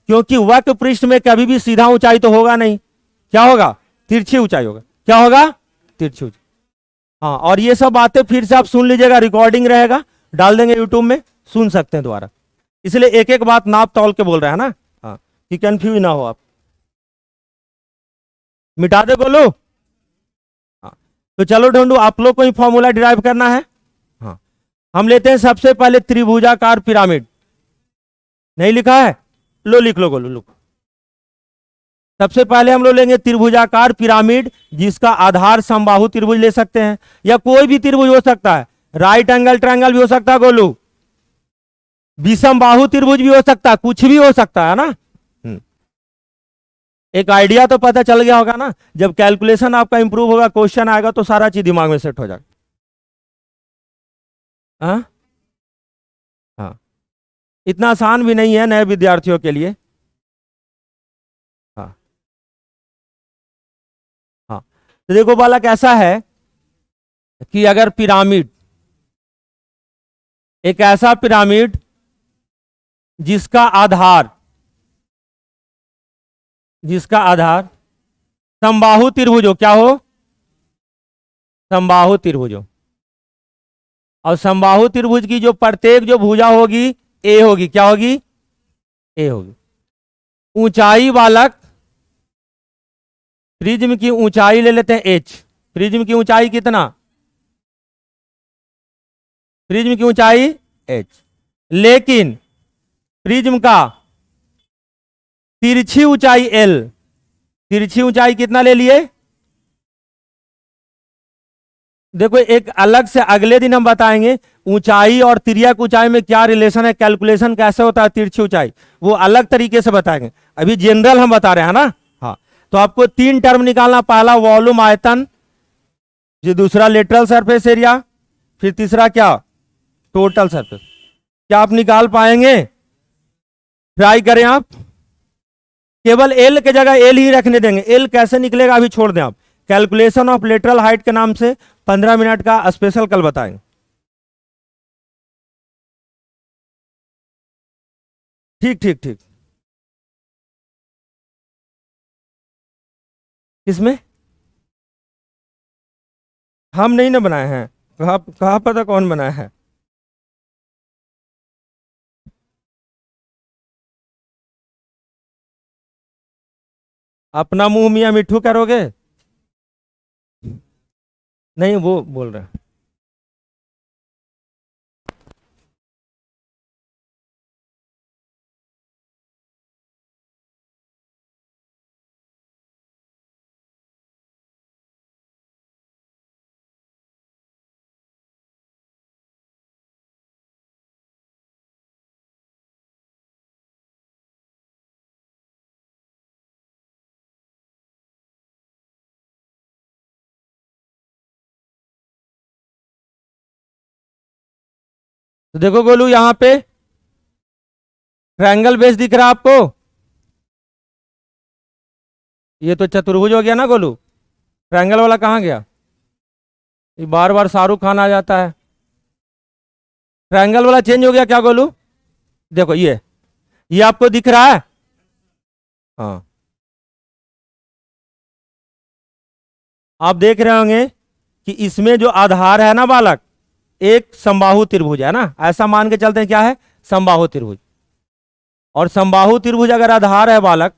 क्योंकि वक्र पृष्ठ में कभी भी सीधा ऊंचाई तो होगा नहीं, क्या होगा? तिरछी ऊंचाई होगा। क्या होगा? तिरछी ऊंचाई। हाँ, और ये सब बातें फिर से आप सुन लीजिएगा, रिकॉर्डिंग रहेगा, डाल देंगे यूट्यूब में, सुन सकते हैं दोबारा। इसलिए एक एक बात नाप तौल के बोल रहे हैं ना, हाँ, कि कंफ्यूज ना हो आप। मिटा दे बोलो। हाँ, तो चलो ढूंढो, आप लोग को ही फॉर्मूला डिराइव करना है। हाँ, हम लेते हैं सबसे पहले त्रिभुजाकार पिरामिड। नहीं लिखा है? लो लिख लो, बोलो लो। सबसे पहले हम लोग लेंगे त्रिभुजाकार पिरामिड, जिसका आधार समबाहु त्रिभुज ले सकते हैं, या कोई भी त्रिभुज हो सकता है। राइट एंगल ट्रायंगल भी हो सकता है गोलू, विषम बाहु त्रिभुज भी हो सकता है, कुछ भी हो सकता है ना। एक आइडिया तो पता चल गया होगा ना। जब कैलकुलेशन आपका इंप्रूव होगा, क्वेश्चन आएगा तो सारा चीज दिमाग में सेट हो जाएगा। हाँ हाँ, इतना आसान भी नहीं है नए विद्यार्थियों के लिए। हाँ हाँ, तो देखो बालक ऐसा है कि अगर पिरामिड, एक ऐसा पिरामिड जिसका आधार, जिसका आधार समबाहु त्रिभुज हो, क्या हो? समबाहु त्रिभुज हो। और समबाहु त्रिभुज की जो प्रत्येक जो भुजा होगी ए होगी, क्या होगी? ए होगी। ऊंचाई बालक, प्रिज्म की ऊंचाई ले लेते हैं एच। प्रिज्म की ऊंचाई कितना? प्रिज्म की ऊंचाई एच। लेकिन प्रिज्म का तिरछी ऊंचाई एल, तिरछी ऊंचाई कितना ले लिए? देखो एक अलग से अगले दिन हम बताएंगे ऊंचाई और तिर्यक ऊंचाई में क्या रिलेशन है, कैलकुलेशन कैसे होता है तिरछी ऊंचाई, वो अलग तरीके से बताएंगे। अभी जनरल हम बता रहे हैं ना। हाँ, तो आपको 3 टर्म निकालना, पहला वॉल्यूम आयतन, जो दूसरा लेटरल सरफेस एरिया, फिर तीसरा क्या? Total surface. क्या आप निकाल पाएंगे? ट्राई करें आप। केवल एल के जगह एल ही रखने देंगे। एल कैसे निकलेगा अभी छोड़ दें आप। कैलकुलेशन ऑफ लेटरल हाइट के नाम से 15 मिनट का स्पेशल कल बताएंगे। ठीक ठीक ठीक। किसमें? हम नहीं ना बनाए हैं। कहा कहा पता कौन बनाया है? अपना मुंह मियां मिठू करोगे? नहीं, वो बोल रहे हैं। तो देखो गोलू, यहां पे ट्रायंगल बेस दिख रहा है आपको? ये तो चतुर्भुज हो गया ना गोलू। ट्रायंगल वाला कहाँ गया? ये बार बार शाहरुख खान आ जाता है। ट्रायंगल वाला चेंज हो गया क्या गोलू? देखो ये आपको दिख रहा है? हाँ, आप देख रहे होंगे कि इसमें जो आधार है ना बालक, एक समबाहु त्रिभुज है ना, ऐसा मान के चलते हैं क्या है? समबाहु त्रिभुज। और समबाहु त्रिभुज अगर आधार है बालक,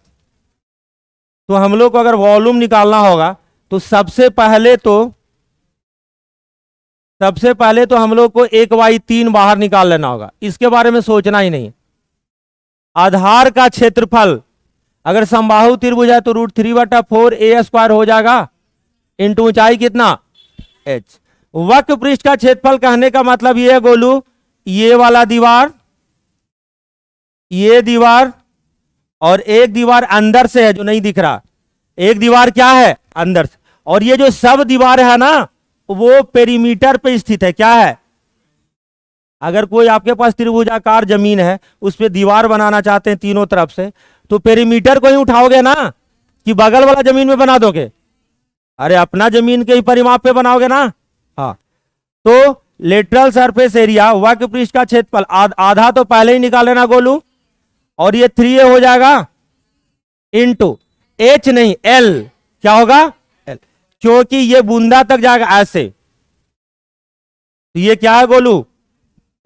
तो हम लोग को अगर वॉल्यूम निकालना होगा तो सबसे पहले तो हम लोग को 1/3 बाहर निकाल लेना होगा। इसके बारे में सोचना ही नहीं। आधार का क्षेत्रफल अगर समबाहु त्रिभुज है तो √3/4 a² हो जाएगा, इंटू ऊंचाई कितना? h। वक्र पृष्ठ का क्षेत्रफल कहने का मतलब ये है गोलू, ये वाला दीवार, ये दीवार, और एक दीवार अंदर से है जो नहीं दिख रहा। एक दीवार क्या है? अंदर से। और ये जो सब दीवार है ना, वो पेरीमीटर पे स्थित है। क्या है? अगर कोई आपके पास त्रिभुजाकार जमीन है, उस पर दीवार बनाना चाहते हैं तीनों तरफ से, तो पेरीमीटर को ही उठाओगे ना, कि बगल वाला जमीन में बना दोगे? अरे अपना जमीन के ही परिमाप पे बनाओगे ना। हाँ, तो लेटरल सरफेस एरिया, वक्र पृष्ठ का क्षेत्रफल आधा तो पहले ही निकाल लेना गोलू, और ये 3a हो जाएगा इंटू h नहीं l। क्या होगा? l, क्योंकि ये बूंदा तक जाएगा ऐसे। तो ये क्या है गोलू?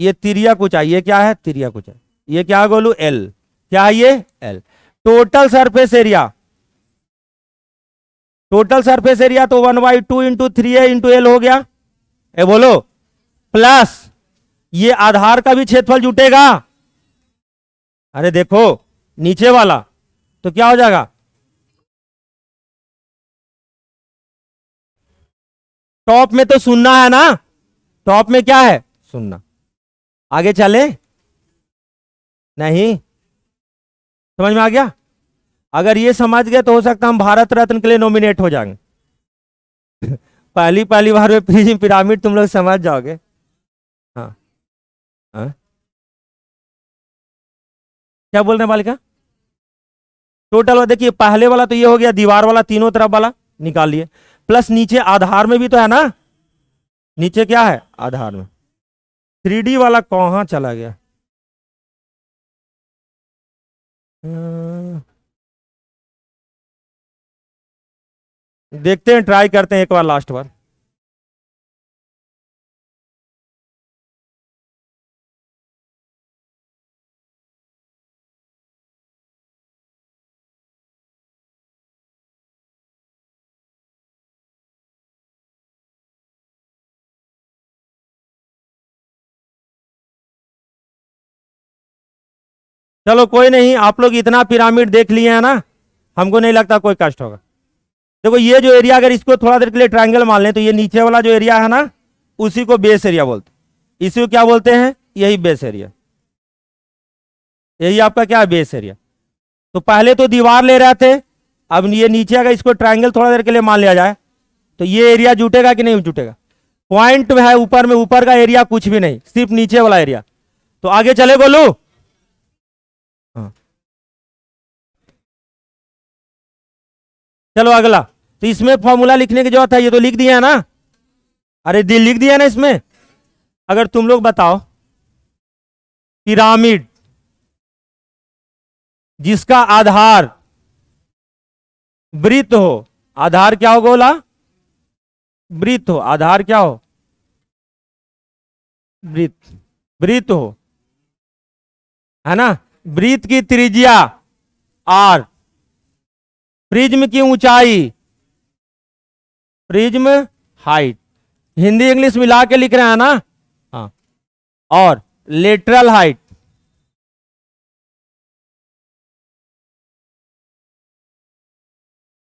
ये तिर्यक ऊंचाई। ये क्या है? तिर्यक ऊंचाई। ये क्या है गोलू? l। क्या है ये? l। Total surface area, total surface area तो 1/2 इंटू 3a इंटू l हो गया। ए बोलो, प्लस ये आधार का भी क्षेत्रफल जुटेगा। अरे देखो नीचे वाला, तो क्या हो जाएगा? टॉप में तो सुनना है ना, टॉप में क्या है? सुनना। आगे चले? नहीं समझ में आ गया? अगर ये समझ गए तो हो सकता है हम भारत रत्न के लिए नॉमिनेट हो जाएंगे। पहली पहली बार में प्रिज्म पिरामिड तुम लोग समझ जाओगे। हाँ हाँ क्या बोल रहे हैं बालिका? टोटल वाला देखिए, पहले वाला तो ये हो गया दीवार वाला, तीनों तरफ वाला निकाल लिए, प्लस नीचे आधार में भी तो है ना, नीचे क्या है आधार में। 3D वाला कहाँ चला गया? देखते हैं, ट्राई करते हैं एक बार, लास्ट बार। चलो कोई नहीं, आप लोग इतना पिरामिड देख लिए हैं ना, हमको नहीं लगता कोई कष्ट होगा। देखो ये जो एरिया, अगर इसको थोड़ा देर के लिए ट्रायंगल मान लें, तो ये नीचे वाला जो एरिया है ना, उसी को बेस एरिया बोलते हैं। इसी को क्या बोलते हैं? यही बेस एरिया, यही आपका क्या है, बेस एरिया। तो पहले तो दीवार ले रहे थे, अब ये नीचे अगर इसको ट्रायंगल थोड़ा देर के लिए मान लिया जाए, तो ये एरिया जुटेगा कि नहीं जुटेगा? पॉइंट है ऊपर में, ऊपर का एरिया कुछ भी नहीं, सिर्फ नीचे वाला एरिया। तो आगे चले बोलू? हाँ। चलो अगला। तो इसमें फॉर्मूला लिखने की जरूरत है, ये तो लिख दिया है ना, अरे दिल लिख दिया ना इसमें। अगर तुम लोग बताओ, पिरामिड जिसका आधार वृत्त हो, आधार क्या हो बोला? वृत्त हो, आधार क्या हो? वृत्त, वृत्त हो, है ना। वृत्त की त्रिज्या आर, प्रिज्म की ऊंचाई, प्रिज्म हाइट, हिंदी इंग्लिश मिला के लिख रहे हैं ना, हाँ, और लेटरल हाइट।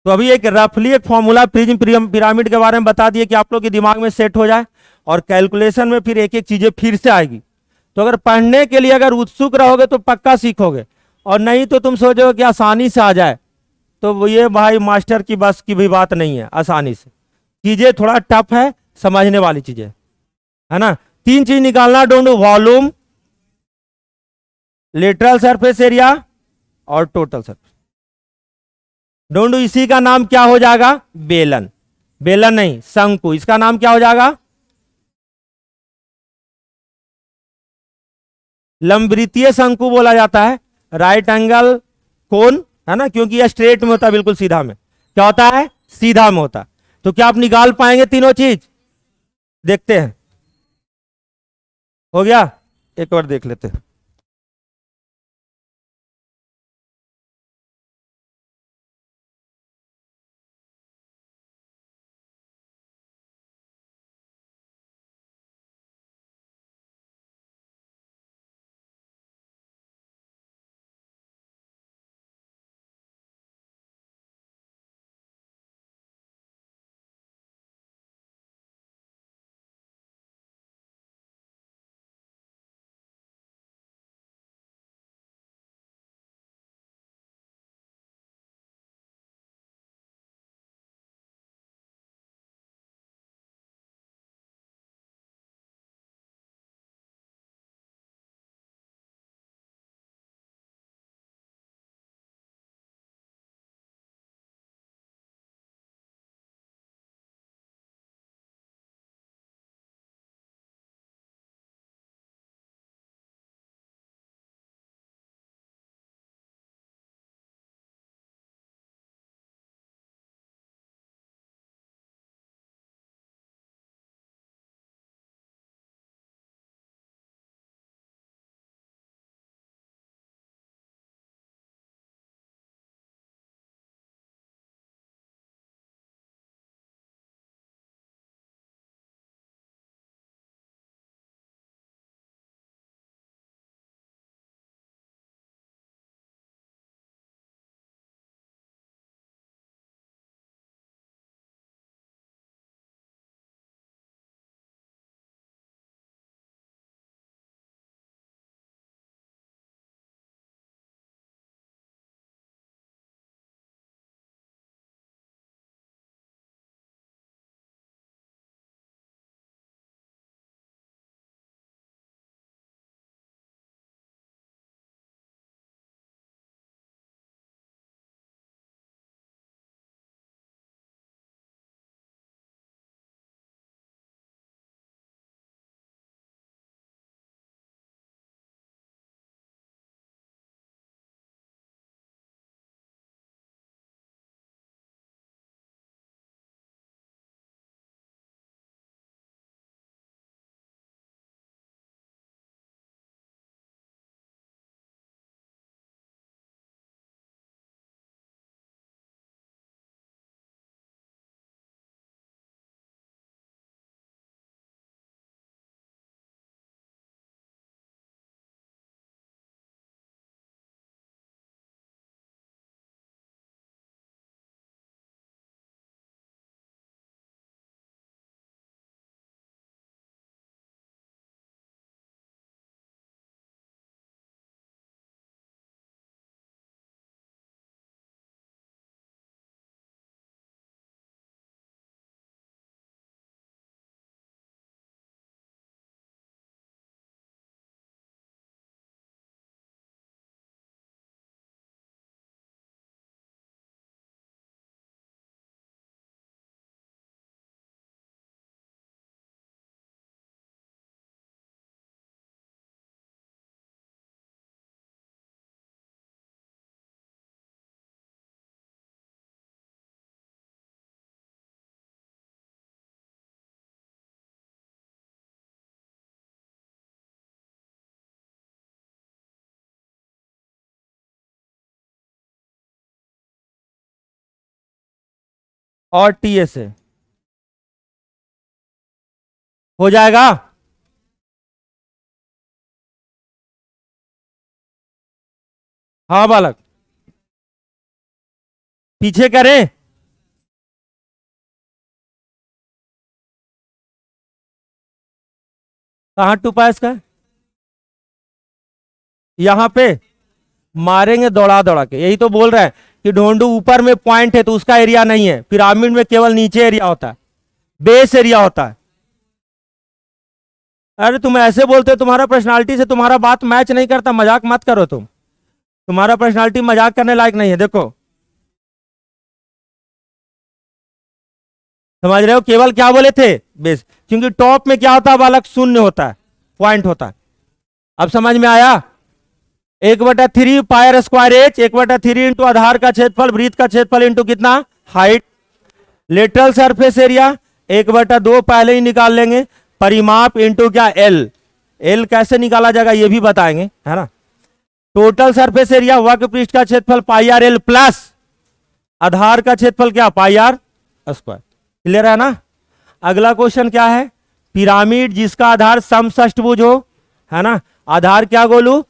तो अभी एक रफली एक फॉर्मूला प्रिज्म पिरामिड के बारे में बता दिए कि आप लोग के दिमाग में सेट हो जाए, और कैलकुलेशन में फिर एक एक चीजें फिर से आएगी। तो अगर पढ़ने के लिए अगर उत्सुक रहोगे तो पक्का सीखोगे, और नहीं तो तुम सोचोगे कि आसानी से आ जाए, तो ये भाई मास्टर की बस की भी बात नहीं है। आसानी से चीजें थोड़ा टफ है, समझने वाली चीजें, है ना। तीन चीज निकालना, don't volume, lateral surface area, और टोटल सरफेस। डोंट, इसी का नाम क्या हो जाएगा? बेलन। बेलन नहीं, शंकु, इसका नाम क्या हो जाएगा? लंबवृत्तीय शंकु बोला जाता है, राइट एंगल कोन, है ना, क्योंकि यह स्ट्रेट में होता है, बिल्कुल सीधा में। क्या होता है? सीधा में होता है। तो क्या आप निकाल पाएंगे तीनों चीज? देखते हैं, हो गया? एक बार देख लेते हैं। और TA से हो जाएगा। हाँ बालक, पीछे करें। कहां टू पास का, यहां पे मारेंगे दौड़ा दौड़ा के। यही तो बोल रहे हैं कि ढोंडू ऊपर में पॉइंट है तो उसका एरिया नहीं है, पिरामिड में केवल नीचे एरिया होता है, बेस एरिया होता है। अरे तुम ऐसे बोलते हो, तुम्हारा पर्सनालिटी से तुम्हारा बात मैच नहीं करता, मजाक मत करो तुम, तुम्हारा पर्सनालिटी मजाक करने लायक नहीं है। देखो समझ रहे हो, केवल क्या बोले थे, बेस, क्योंकि टॉप में क्या होता है बालक, शून्य होता है, पॉइंट होता है। अब समझ में आया। 1/3 पायर स्क्वायर एच, 1/3 इंटू आधार का क्षेत्रफल, वृत्त का क्षेत्रफल इंटू कितना, हाइट। लेटरल सरफेस एरिया 1/2 पहले ही निकाल लेंगे, परिमाप इंटू क्या, एल। एल कैसे निकाला जाएगा ये भी बताएंगे, है ना। टोटल सरफेस एरिया वक्र पृष्ठ का क्षेत्रफल पाई आर एल प्लस आधार का क्षेत्रफल क्या, पाई आर स्क्वायर। क्लियर है ना। अगला क्वेश्चन क्या है, पिरामिड जिसका आधार समषष्टभुज हो, है ना, आधार क्या गोलू,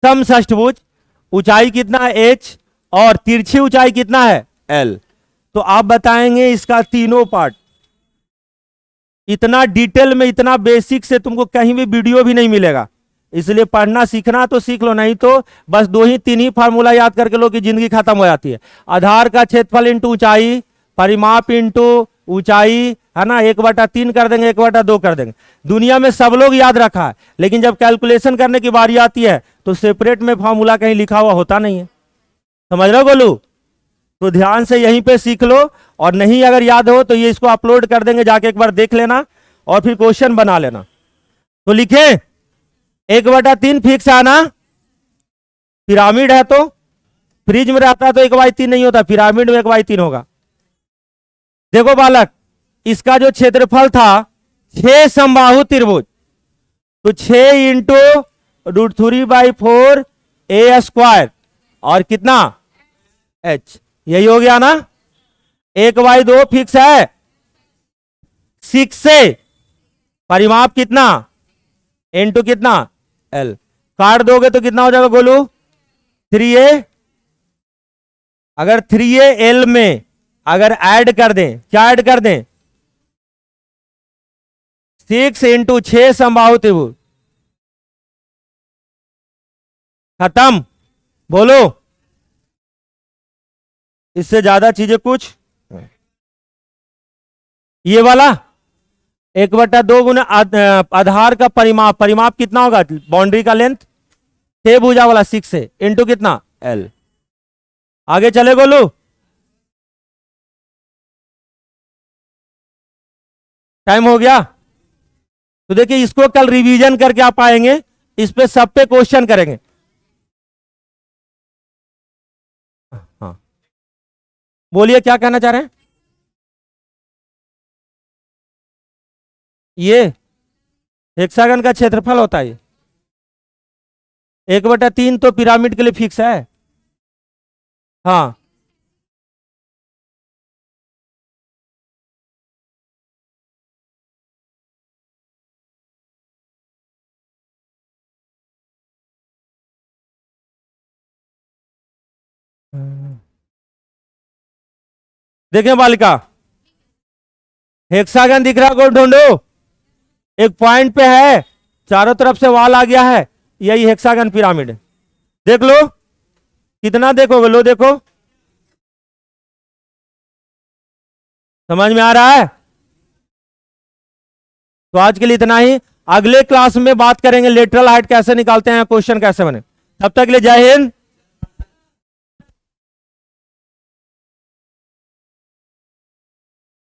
समषष्टभुज, ऊंचाई कितना है h और तिरछी ऊंचाई कितना है l। तो आप बताएंगे इसका तीनों पार्ट। इतना डिटेल में, इतना बेसिक से तुमको कहीं भी वीडियो भी नहीं मिलेगा, इसलिए पढ़ना सीखना तो सीख लो, नहीं तो बस 2 ही 3 ही फार्मूला याद करके लो कि जिंदगी खत्म हो जाती है। आधार का क्षेत्रफल इंटू ऊंचाई, परिमाप इंटू ऊंचाई, है ना, 1/3 कर देंगे, 1/2 कर देंगे। दुनिया में सब लोग याद रखा है, लेकिन जब कैलकुलेशन करने की बारी आती है तो सेपरेट में फॉर्मूला कहीं लिखा हुआ होता नहीं है। समझ रहे हो गोलू। तो ध्यान से यहीं पे सीख लो, और नहीं अगर याद हो तो ये इसको अपलोड कर देंगे, जाके एक बार देख लेना और फिर क्वेश्चन बना लेना। तो लिखे 1/3 फिक्स आना, पिरामिड है तो, फ्रिज में रहता है तो 1/3 नहीं होता, पिरामिड में 1/3 होगा। देखो बालक, इसका जो क्षेत्रफल था 6 समबाहु त्रिभुज, तो 6 इंटू √3/4 ए स्क्वायर और कितना h, यही हो गया ना। 1/2 फिक्स है, 6 से परिमाप कितना इंटू कितना l, काट दोगे तो कितना हो जाएगा गोलू, 3a। अगर 3a l में अगर ऐड कर दें, क्या ऐड कर दें, 6 इंटू 6 समबाहु त्रिभुज, खत्म। बोलो, इससे ज्यादा चीजें कुछ। ये वाला 1/2 गुना आधार का परिमाप, परिमाप कितना होगा, बाउंड्री का लेंथ, 6 भुजा वाला 6 से इंटू कितना l। आगे चले गोलू, टाइम हो गया। तो देखिए इसको कल रिवीजन करके आप आएंगे, इस पे सब पे क्वेश्चन करेंगे। हाँ बोलिए क्या कहना चाह रहे हैं। ये हेक्सागन का क्षेत्रफल होता है, 1/3 तो पिरामिड के लिए फिक्स है। हाँ देखें बालिका, हेक्सागन दिख रहा है, ढूंढो, एक पॉइंट पे है, चारों तरफ से वॉल आ गया है, यही हेक्सागन पिरामिड है। देख लो कितना देखोगे, लो देखो, समझ में आ रहा है। तो आज के लिए इतना ही, अगले क्लास में बात करेंगे लेटरल हाइट कैसे निकालते हैं, क्वेश्चन कैसे बने। तब तक के लिए जय हिंद।